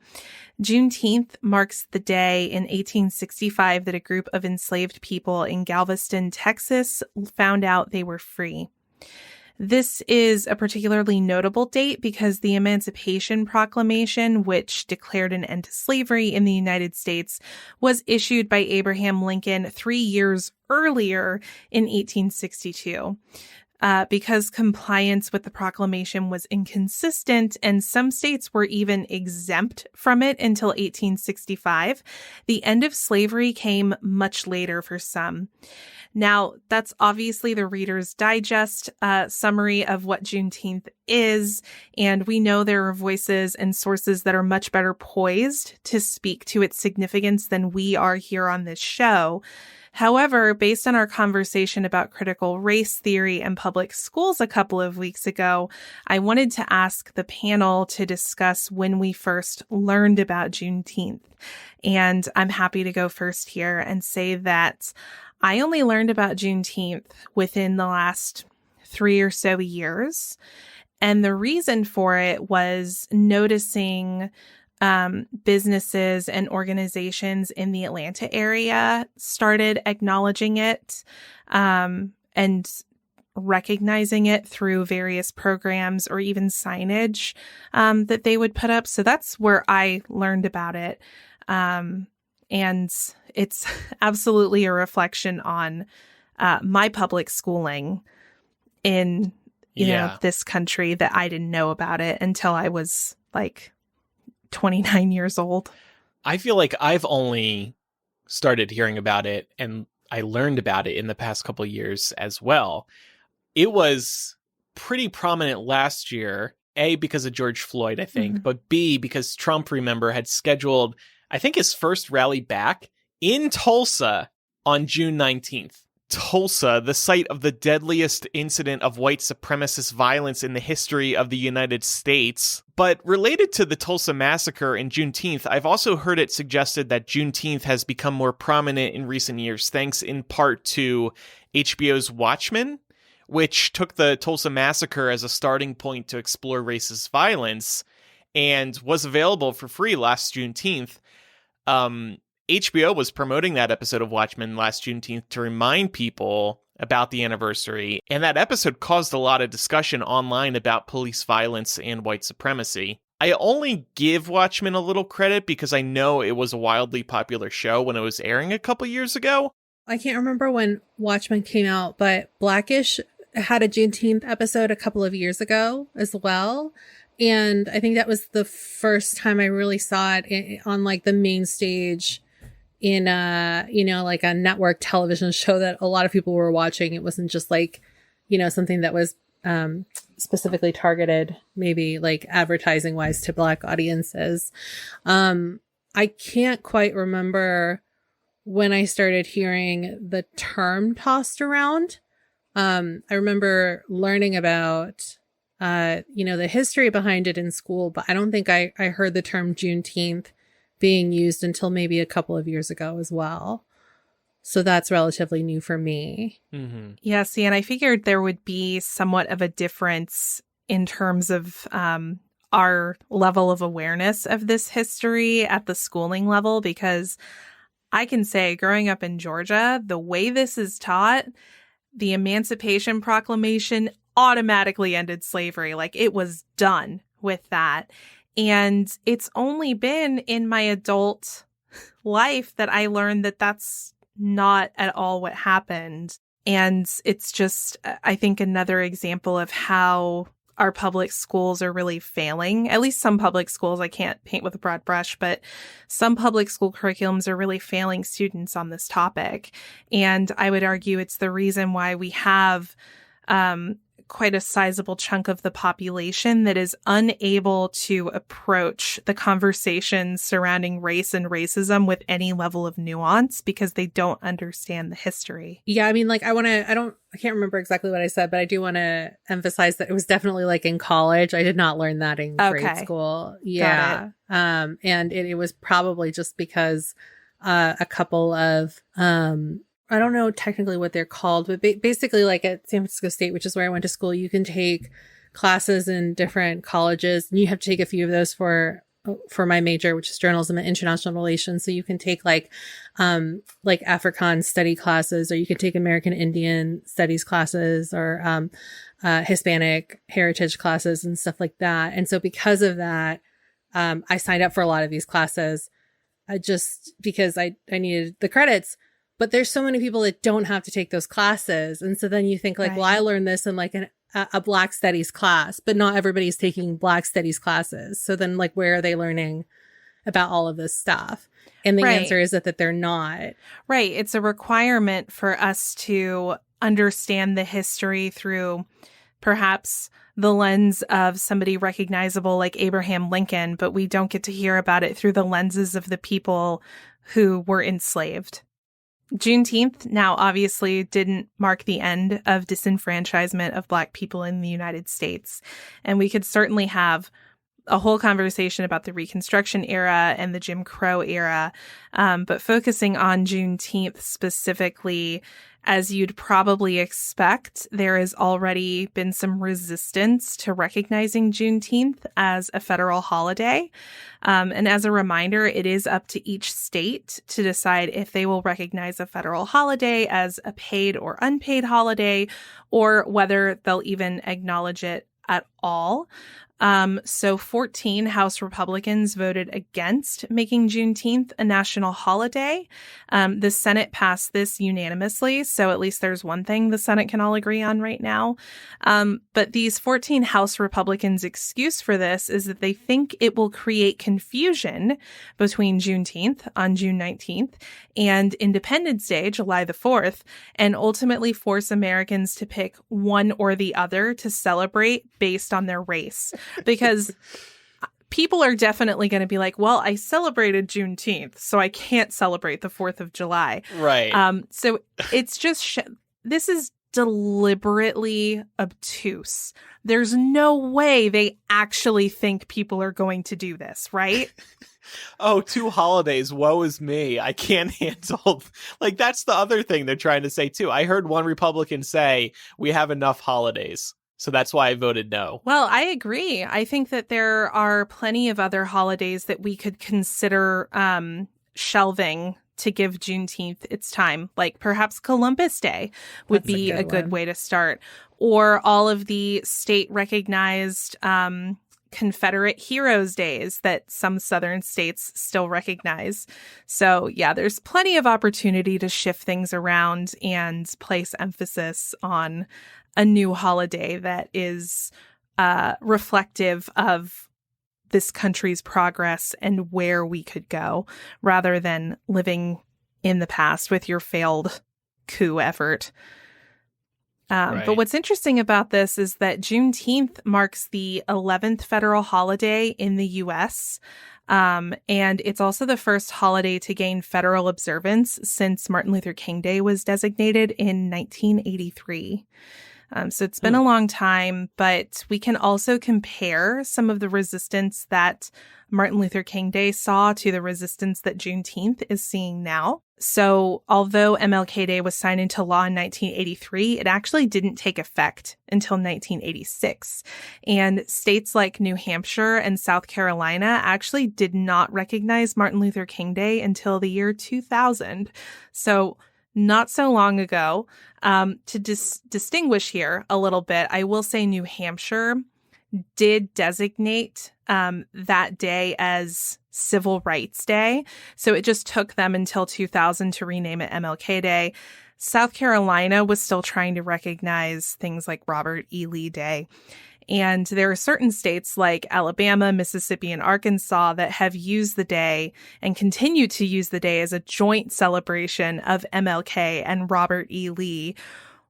Juneteenth marks the day in 1865 that a group of enslaved people in Galveston, Texas, found out they were free. This is a particularly notable date because the Emancipation Proclamation, which declared an end to slavery in the United States, was issued by Abraham Lincoln 3 years earlier in 1862. Because compliance with the proclamation was inconsistent and some states were even exempt from it until 1865, the end of slavery came much later for some. Now, that's obviously the Reader's Digest summary of what Juneteenth is, and we know there are voices and sources that are much better poised to speak to its significance than we are here on this show. However, based on our conversation about critical race theory and public schools a couple of weeks ago, I wanted to ask the panel to discuss when we first learned about Juneteenth. And I'm happy to go first here and say that I only learned about Juneteenth within the last 3 or so years. And the reason for it was noticing businesses and organizations in the Atlanta area started acknowledging it and recognizing it through various programs or even signage that they would put up. So that's where I learned about it. And it's absolutely a reflection on my public schooling in you know this country that I didn't know about it until I was like 29 years old. I feel like I've only started hearing about it and I learned about it in the past couple of years as well. It was pretty prominent last year, A, because of George Floyd, I think, but B, because Trump, remember, had scheduled, I think, his first rally back in Tulsa on June 19th. Tulsa, the site of the deadliest incident of white supremacist violence in the history of the United States. But related to the Tulsa massacre and Juneteenth, I've also heard it suggested that Juneteenth has become more prominent in recent years, thanks in part to HBO's Watchmen, which took the Tulsa massacre as a starting point to explore racist violence and was available for free last Juneteenth. HBO was promoting that episode of Watchmen last Juneteenth to remind people about the anniversary, and that episode caused a lot of discussion online about police violence and white supremacy. I only give Watchmen a little credit because I know it was a wildly popular show when it was airing a couple years ago. I can't remember when Watchmen came out, but Blackish had a Juneteenth episode a couple of years ago as well. And I think that was the first time I really saw it on like the main stage in like a network television show that a lot of people were watching. It wasn't just like something that was specifically targeted, maybe like advertising wise to Black audiences. I can't quite remember when I started hearing the term tossed around. I remember learning about, the history behind it in school, but I don't think I heard the term Juneteenth being used until maybe a couple of years ago as well. So that's relatively new for me. Mm-hmm. Yeah, see, and I figured there would be somewhat of a difference in terms of our level of awareness of this history at the schooling level, because I can say growing up in Georgia, the way this is taught, the Emancipation Proclamation automatically ended slavery. Like, it was done with that. And it's only been in my adult life that I learned that that's not at all what happened. And it's just, I think, another example of how our public schools are really failing. At least some public schools, I can't paint with a broad brush, but some public school curriculums are really failing students on this topic. And I would argue it's the reason why we have quite a sizable chunk of the population that is unable to approach the conversations surrounding race and racism with any level of nuance because they don't understand the history. Yeah, I mean, like, I can't remember exactly what I said, but I do want to emphasize that it was definitely like in college. I did not learn that in grade school. Yeah. And it was probably just because a couple of I don't know technically what they're called, but basically, like at San Francisco State, which is where I went to school, you can take classes in different colleges, and you have to take a few of those for my major, which is journalism and international relations. So you can take like Afrikaan study classes, or you can take American Indian studies classes, or Hispanic heritage classes and stuff like that. And so because of that, I signed up for a lot of these classes just because I needed the credits. But there's so many people that don't have to take those classes. And so then you think like, right. Well, I learned this in like a Black studies class, but not everybody's taking Black studies classes. So then like, where are they learning about all of this stuff? And the right. answer is that they're not. Right. It's a requirement for us to understand the history through perhaps the lens of somebody recognizable like Abraham Lincoln, but we don't get to hear about it through the lenses of the people who were enslaved. Juneteenth now obviously didn't mark the end of disenfranchisement of Black people in the United States. And we could certainly have a whole conversation about the Reconstruction era and the Jim Crow era. But focusing on Juneteenth specifically, as you'd probably expect, there has already been some resistance to recognizing Juneteenth as a federal holiday. And as a reminder, it is up to each state to decide if they will recognize a federal holiday as a paid or unpaid holiday, or whether they'll even acknowledge it at all. So 14 House Republicans voted against making Juneteenth a national holiday. The Senate passed this unanimously, so at least there's one thing the Senate can all agree on right now. But these 14 House Republicans' excuse for this is that they think it will create confusion between Juneteenth on June 19th and Independence Day, July the 4th, and ultimately force Americans to pick one or the other to celebrate based on their race. Because people are definitely going to be like, well, I celebrated Juneteenth, so I can't celebrate the 4th of July. Right. So it's just, this is deliberately obtuse. There's no way they actually think people are going to do this, right? Oh, 2 holidays. Woe is me. I can't handle. Like, that's the other thing they're trying to say, too. I heard one Republican say, we have enough holidays. So that's why I voted no. Well, I agree. I think that there are plenty of other holidays that we could consider shelving to give Juneteenth its time. Like perhaps Columbus Day would be a good way to start. Or all of the state recognized Confederate Heroes Days that some Southern states still recognize. So yeah, there's plenty of opportunity to shift things around and place emphasis on a new holiday that is reflective of this country's progress and where we could go, rather than living in the past with your failed coup effort. Right. But what's interesting about this is that Juneteenth marks the 11th federal holiday in the U.S., and it's also the first holiday to gain federal observance since Martin Luther King Day was designated in 1983. So it's been a long time, but we can also compare some of the resistance that Martin Luther King Day saw to the resistance that Juneteenth is seeing now. So although MLK Day was signed into law in 1983, it actually didn't take effect until 1986. And states like New Hampshire and South Carolina actually did not recognize Martin Luther King Day until the year 2000. So not so long ago. To distinguish here a little bit, I will say New Hampshire did designate that day as Civil Rights Day. So it just took them until 2000 to rename it MLK Day. South Carolina was still trying to recognize things like Robert E. Lee Day. And there are certain states like Alabama, Mississippi, and Arkansas that have used the day and continue to use the day as a joint celebration of MLK and Robert E. Lee,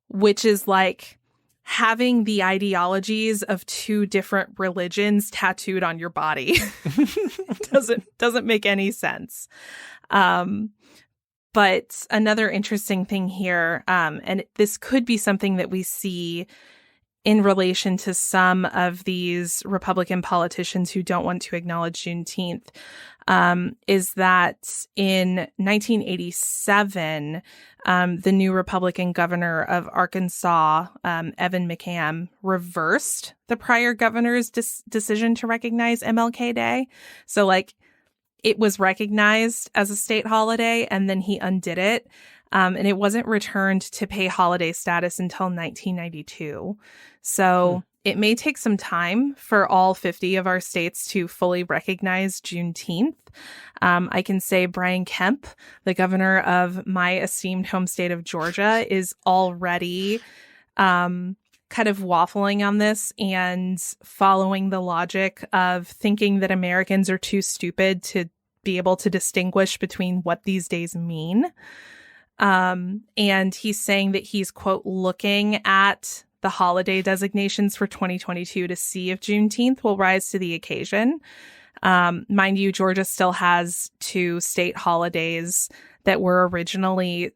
which is like having the ideologies of two different religions tattooed on your body. doesn't make any sense. But another interesting thing here, and this could be something that we see in relation to some of these Republican politicians who don't want to acknowledge Juneteenth, is that in 1987, the new Republican governor of Arkansas, Evan McCann, reversed the prior governor's decision to recognize MLK Day. So, like, it was recognized as a state holiday, and then he undid it. And it wasn't returned to pay holiday status until 1992. So it may take some time for all 50 of our states to fully recognize Juneteenth. I can say Brian Kemp, the governor of my esteemed home state of Georgia, is already kind of waffling on this and following the logic of thinking that Americans are too stupid to be able to distinguish between what these days mean. And he's saying that he's, quote, looking at the holiday designations for 2022 to see if Juneteenth will rise to the occasion. Mind you, Georgia still has two state holidays that were originally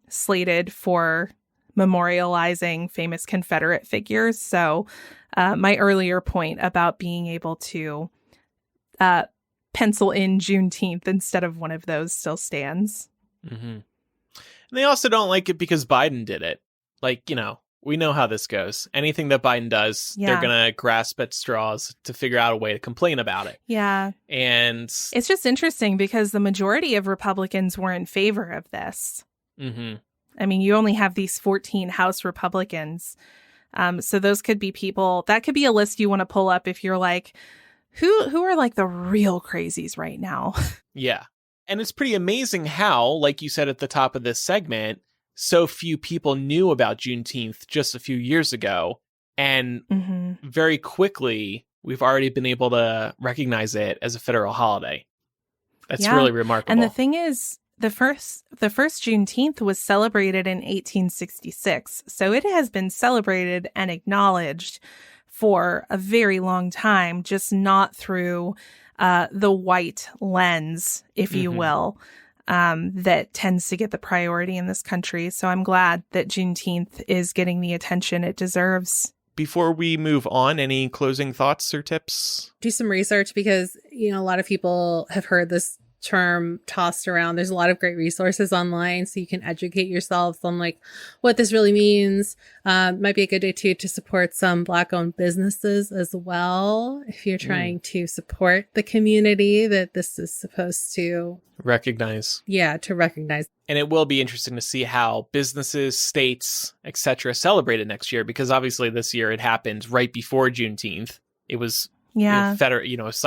slated for memorializing famous Confederate figures. So my earlier point about being able to pencil in Juneteenth instead of one of those still stands. Mm-hmm. And they also don't like it because Biden did it. Like, you know, we know how this goes. Anything that Biden does, they're going to grasp at straws to figure out a way to complain about it. Yeah. And it's just interesting because the majority of Republicans were in favor of this. Mm-hmm. I mean, you only have these 14 House Republicans. So those could be people, that could be a list you want to pull up if you're like, who are like the real crazies right now? Yeah. And it's pretty amazing how, like you said at the top of this segment, so few people knew about Juneteenth just a few years ago. And very quickly, we've already been able to recognize it as a federal holiday. That's really remarkable. And the thing is, the first Juneteenth was celebrated in 1866. So it has been celebrated and acknowledged for a very long time, just not through the white lens, if you will, that tends to get the priority in this country. So I'm glad that Juneteenth is getting the attention it deserves. Before we move on, any closing thoughts or tips? Do some research because, you know, a lot of people have heard this term tossed around. There's a lot of great resources online so you can educate yourselves on like what this really means. Might be a good day too to support some Black owned businesses as well if you're trying to support the community that this is supposed to recognize. Yeah, to recognize. And it will be interesting to see how businesses, states, etc. celebrate it next year, because obviously this year it happened right before Juneteenth. It was signed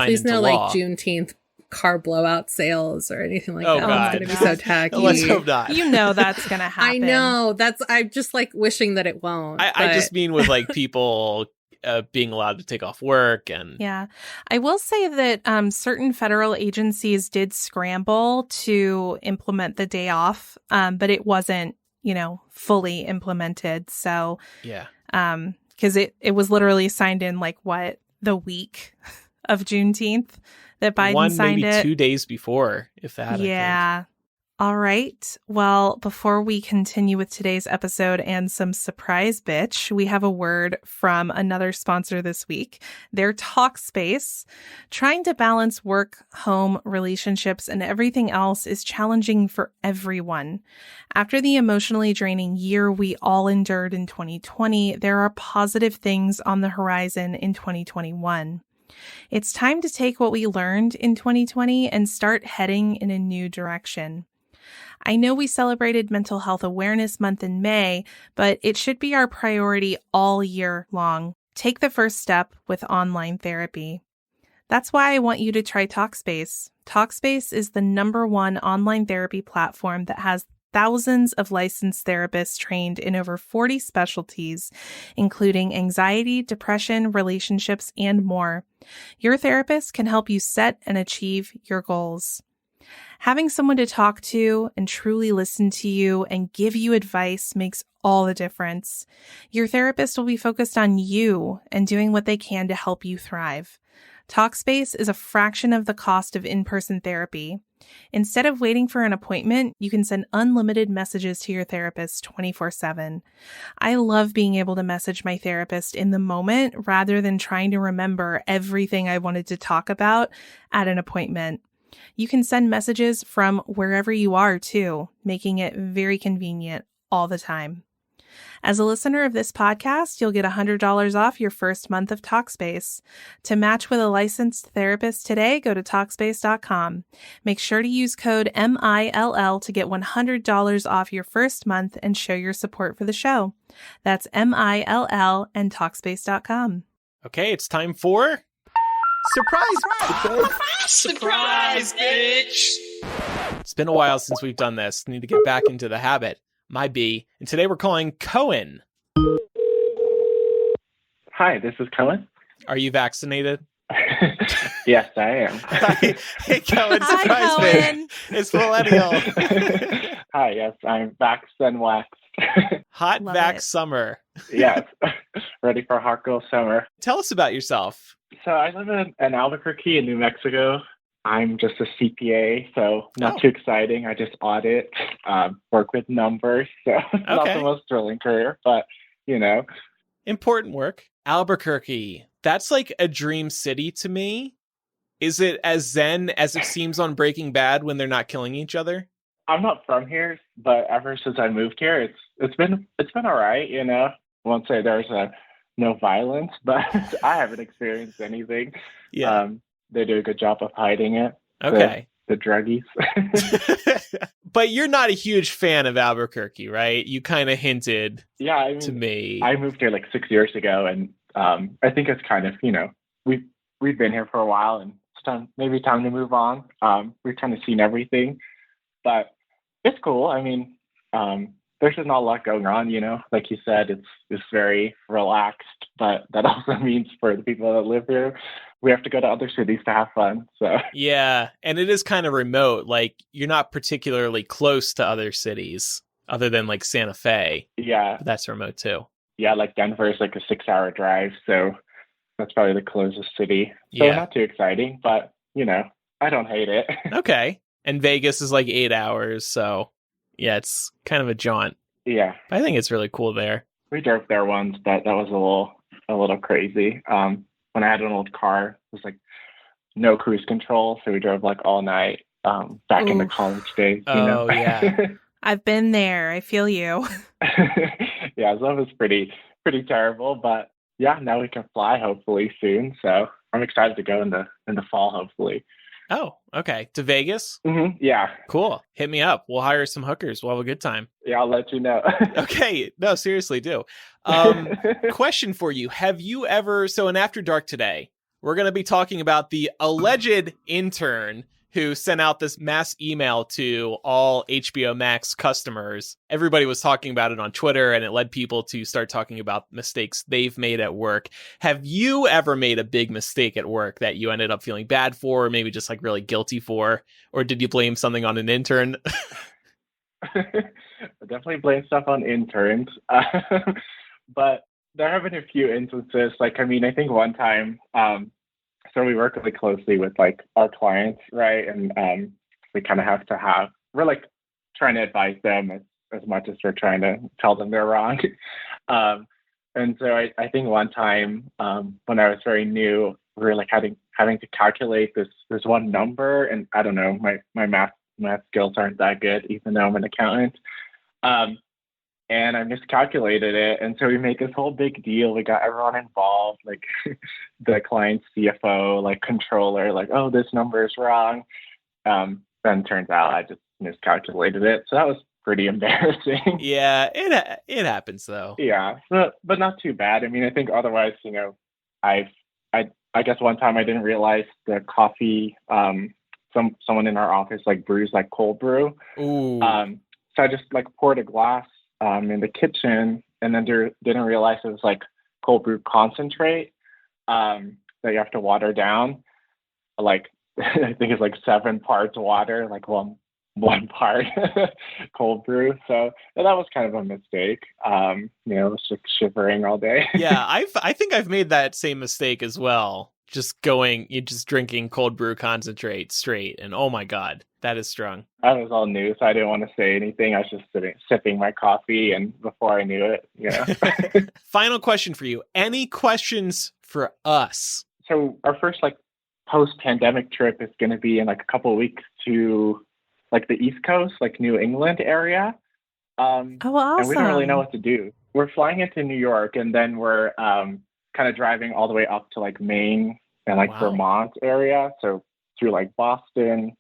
Please into no, law. like Juneteenth car blowout sales or anything like that. God. It's going to be so tacky. Let's hope not. You know that's going to happen. I know. I'm just like wishing that it won't. I just mean with like people being allowed to take off work and... Yeah. I will say that certain federal agencies did scramble to implement the day off, but it wasn't fully implemented. So, Yeah. because it was literally signed in the week of Juneteenth that Biden signed maybe it. 2 days before, if that. Yeah. All right. Well, before we continue with today's episode and some surprise bitch, we have a word from another sponsor this week. They're Talkspace. Trying to balance work, home, relationships, and everything else is challenging for everyone. After the emotionally draining year we all endured in 2020, there are positive things on the horizon in 2021. It's time to take what we learned in 2020 and start heading in a new direction. I know we celebrated Mental Health Awareness Month in May, but it should be our priority all year long. Take the first step with online therapy. That's why I want you to try Talkspace. Talkspace is the #1 online therapy platform that has thousands of licensed therapists trained in over 40 specialties, including anxiety, depression, relationships, and more. Your therapist can help you set and achieve your goals. Having someone to talk to and truly listen to you and give you advice makes all the difference. Your therapist will be focused on you and doing what they can to help you thrive. Talkspace is a fraction of the cost of in-person therapy. Instead of waiting for an appointment, you can send unlimited messages to your therapist 24/7. I love being able to message my therapist in the moment rather than trying to remember everything I wanted to talk about at an appointment. You can send messages from wherever you are, too, making it very convenient all the time. As a listener of this podcast, you'll get $100 off your first month of Talkspace. To match with a licensed therapist today, go to Talkspace.com. Make sure to use code MILL to get $100 off your first month and show your support for the show. That's MILL and Talkspace.com. Okay, it's time for... Surprise, bitch! It's been a while since we've done this. Need to get back into the habit. My B. And today we're calling Cohen. Hi, this is Cohen. Are you vaccinated? Yes, I am. Hey, Cohen. Hi, Surprise, Cohen. bitch. It's Millennial. Hi, yes, I'm vaxxed and waxed. Hot Love vax it. summer. Yes, ready for hot girl summer. Tell us about yourself. So I live in Albuquerque in New Mexico. I'm just a CPA, so not too exciting. I just audit, work with numbers. So it's not the most thrilling career, but, Important work. Albuquerque. That's like a dream city to me. Is it as zen as it seems on Breaking Bad when they're not killing each other? I'm not from here, but ever since I moved here, it's been all right, I won't say there's no violence, but I haven't experienced anything. Yeah. They do a good job of hiding it. Okay. The druggies. But you're not a huge fan of Albuquerque, right? You kind of hinted to me. I moved here like 6 years ago, and I think it's kind of, we've been here for a while, and it's maybe time to move on. We've kind of seen everything, but it's cool. There's just not a lot going on, like you said, it's very relaxed, but that also means for the people that live here, we have to go to other cities to have fun. So yeah, and it is kind of remote. Like you're not particularly close to other cities other than like Santa Fe. Yeah, but that's remote too. Yeah, like Denver is like a 6-hour drive, so that's probably the closest city. So not too exciting, but I don't hate it. Okay, and Vegas is like 8 hours, so yeah, it's kind of a jaunt. Yeah, I think it's really cool there. We drove there once, but that was a little crazy. When I had an old car, it was like no cruise control, so we drove like all night. Back in the college days. Oh yeah, I've been there. I feel you. Yeah, so it was pretty terrible, but yeah, now we can fly hopefully soon. So I'm excited to go in the fall, hopefully. Oh, okay. To Vegas? Mm-hmm. Yeah. Cool. Hit me up. We'll hire some hookers. We'll have a good time. Yeah, I'll let you know. Okay. No, seriously, do. Question for you. Have you ever, so in After Dark today, we're going to be talking about the alleged intern who sent out this mass email to all HBO Max customers. Everybody was talking about it on Twitter, and it led people to start talking about mistakes they've made at work. Have you ever made a big mistake at work that you ended up feeling bad for, or maybe just like really guilty for? Or did you blame something on an intern? I definitely blame stuff on interns. But there have been a few instances. Like, I mean, I think one time, so we work really closely with like our clients, right? And we kind of have to we're like trying to advise them as much as we're trying to tell them they're wrong. And so I think one time when I was very new, we were like having to calculate this one number, and I don't know, my math skills aren't that good, even though I'm an accountant. And I miscalculated it, and so we made this whole big deal. We got everyone involved, like the client's CFO, like controller, like, oh, this number is wrong. Then turns out I just miscalculated it, so that was pretty embarrassing. Yeah, it happens though. Yeah, but not too bad. I mean, I think otherwise, I guess one time I didn't realize the coffee. Someone in our office like brews like cold brew. Ooh. So I just like poured a glass in the kitchen, and then didn't realize it was like cold brew concentrate that you have to water down. Like I think it's like 7 parts water, like one part cold brew. So that was kind of a mistake. It was like shivering all day. Yeah, I think I've made that same mistake as well. Just drinking cold brew concentrate straight, and oh my God, that is strong. I was all new, so I didn't want to say anything. I was just sipping my coffee, and before I knew it, Final question for you. Any questions for us? So our first like post-pandemic trip is going to be in like a couple of weeks to like the East Coast, like New England area. Awesome. And we don't really know what to do. We're flying into New York, and then we're kind of driving all the way up to like Maine and like Vermont area. So through like Boston,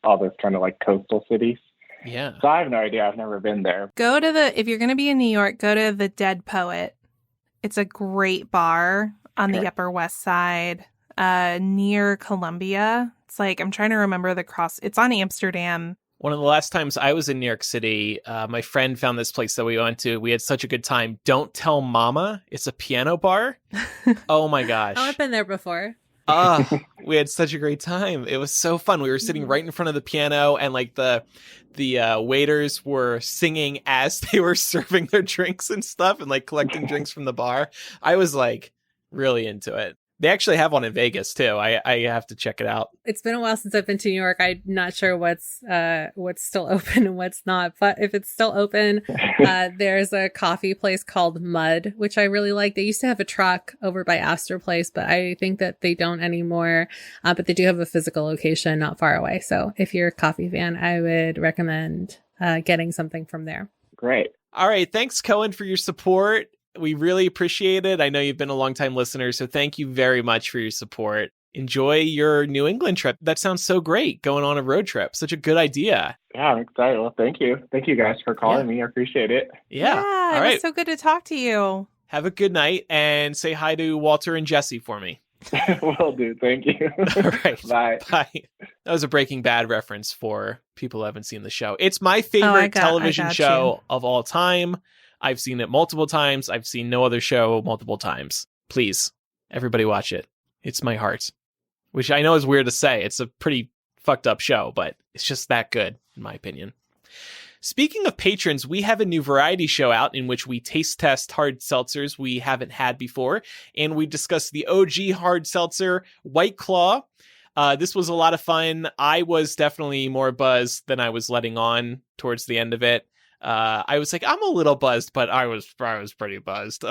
all those kind of like coastal cities. Yeah. So I have no idea. I've never been there. If you're going to be in New York, go to the Dead Poet. It's a great bar on the Upper West Side, near Columbia. It's like, I'm trying to remember it's on Amsterdam. One of the last times I was in New York City, my friend found this place that we went to. We had such a good time. Don't Tell Mama. It's a piano bar. Oh my gosh. Oh, I've been there before. We had such a great time. It was so fun. We were sitting right in front of the piano, and like the waiters were singing as they were serving their drinks and stuff, and like collecting drinks from the bar. I was like really into it. They actually have one in Vegas too. I have to check it out. It's been a while since I've been to New York. I'm not sure what's still open and what's not. But if it's still open, there's a coffee place called Mud, which I really like. They used to have a truck over by Astor Place, but I think that they don't anymore. But they do have a physical location not far away. So if you're a coffee fan, I would recommend getting something from there. Great. All right. Thanks, Cohen, for your support. We really appreciate it. I know you've been a longtime listener, so thank you very much for your support. Enjoy your New England trip. That sounds so great, going on a road trip. Such a good idea. Yeah, I'm excited. Well, thank you. Thank you guys for calling me. I appreciate it. Yeah. All right. It was so good to talk to you. Have a good night, and say hi to Walter and Jesse for me. Will do. Thank you. All right. Bye. Bye. That was a Breaking Bad reference for people who haven't seen the show. It's my favorite television show of all time. I've seen it multiple times. I've seen no other show multiple times. Please, everybody watch it. It's my heart. Which I know is weird to say. It's a pretty fucked up show, but it's just that good, in my opinion. Speaking of patrons, we have a new variety show out in which we taste test hard seltzers we haven't had before. And we discuss the OG hard seltzer, White Claw. This was a lot of fun. I was definitely more buzzed than I was letting on towards the end of it. I was like, I'm a little buzzed, but I was pretty buzzed.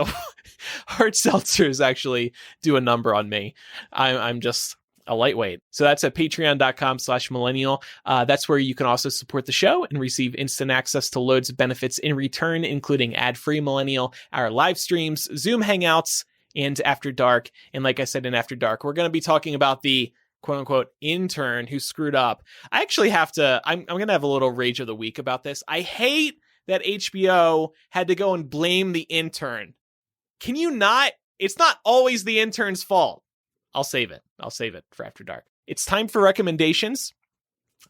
Hard seltzers actually do a number on me. I'm just a lightweight. So that's at patreon.com/millennial. That's where you can also support the show and receive instant access to loads of benefits in return, including ad-free Millennial, our live streams, Zoom hangouts, and After Dark. And like I said in After Dark, we're going to be talking about the quote-unquote intern who screwed up. I actually have to, I'm going to have a little rage of the week about this. I hate that HBO had to go and blame the intern. Can you not? It's not always the intern's fault. I'll save it for After Dark. It's time for recommendations.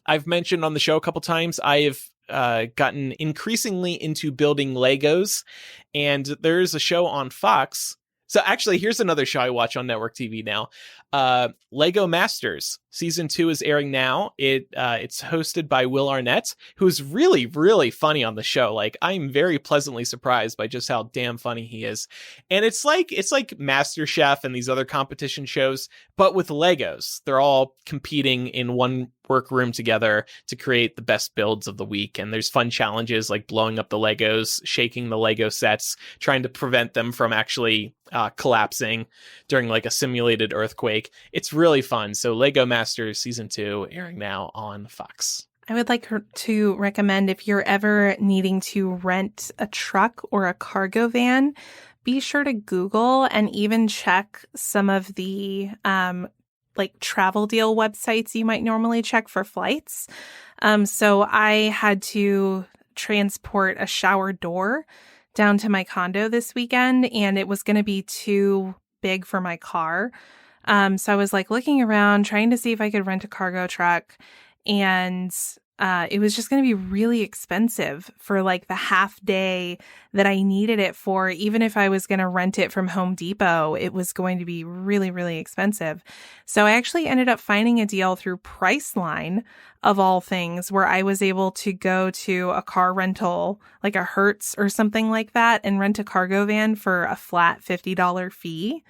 I've mentioned on the show a couple times, I have gotten increasingly into building Legos, and there's a show on Fox So actually, here's another show I watch on network TV now. Lego Masters season 2 is airing now. It's hosted by Will Arnett, who's really, really funny on the show. Like, I'm very pleasantly surprised by just how damn funny he is. And it's like MasterChef and these other competition shows, but with Legos. They're all competing in one workroom together to create the best builds of the week. And there's fun challenges like blowing up the Legos, shaking the Lego sets, trying to prevent them from actually collapsing during like a simulated earthquake. It's really fun. So Lego Masters season 2 airing now on Fox. I would like to recommend, if you're ever needing to rent a truck or a cargo van, be sure to Google and even check some of the like travel deal websites you might normally check for flights. So I had to transport a shower door down to my condo this weekend, and it was going to be too big for my car. So I was like looking around, trying to see if I could rent a cargo truck, and it was just going to be really expensive for like the half day that I needed it for. Even if I was going to rent it from Home Depot, it was going to be really, really expensive. So I actually ended up finding a deal through Priceline, of all things, where I was able to go to a car rental, like a Hertz or something like that, and rent a cargo van for a flat $50 fee.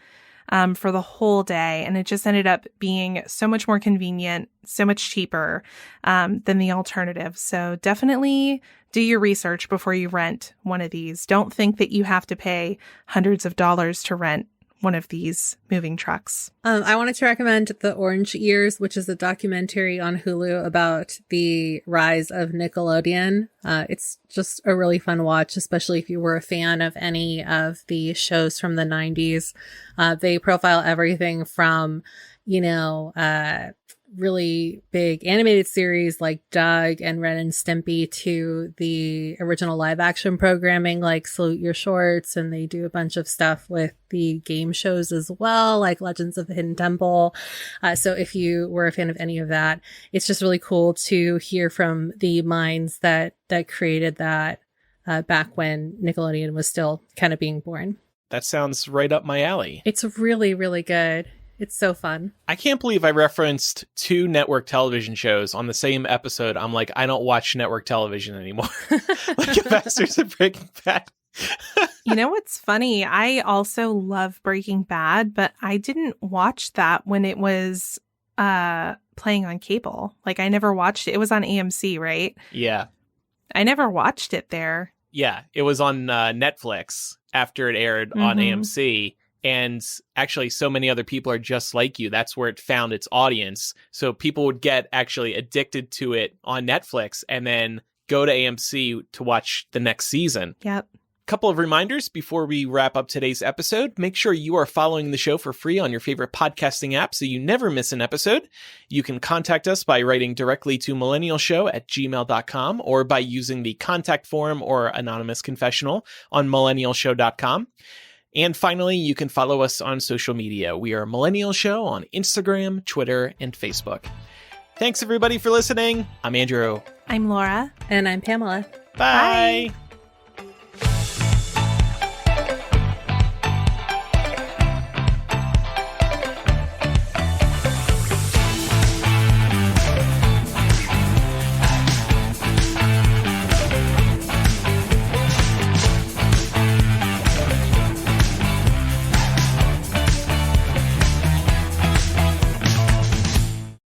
For the whole day. And it just ended up being so much more convenient, so much cheaper than the alternative. So definitely do your research before you rent one of these. Don't think that you have to pay hundreds of dollars to rent one of these moving trucks. I wanted to recommend The Orange Years, which is a documentary on Hulu about the rise of Nickelodeon. It's just a really fun watch, especially if you were a fan of any of the shows from the 90s. They profile everything from, really big animated series like Doug and Ren and Stimpy to the original live action programming like Salute Your Shorts. And they do a bunch of stuff with the game shows as well, like Legends of the Hidden Temple. So if you were a fan of any of that, it's just really cool to hear from the minds that created that back when Nickelodeon was still kind of being born. That sounds right up my alley. It's really, really good. It's so fun. I can't believe I referenced 2 network television shows on the same episode. I'm like, I don't watch network television anymore. Like Masters of Breaking Bad. You know what's funny? I also love Breaking Bad, but I didn't watch that when it was playing on cable. Like, I never watched it. It was on AMC, right? Yeah. I never watched it there. Yeah, it was on Netflix after it aired on AMC. And actually, so many other people are just like you. That's where it found its audience. So people would get actually addicted to it on Netflix and then go to AMC to watch the next season. Yep. Couple of reminders before we wrap up today's episode. Make sure you are following the show for free on your favorite podcasting app so you never miss an episode. You can contact us by writing directly to millennialshow@gmail.com or by using the contact form or anonymous confessional on millennialshow.com. And finally, you can follow us on social media. We are Millennial Show on Instagram, Twitter, and Facebook. Thanks, everybody, for listening. I'm Andrew. I'm Laura. And I'm Pamela. Bye. Bye.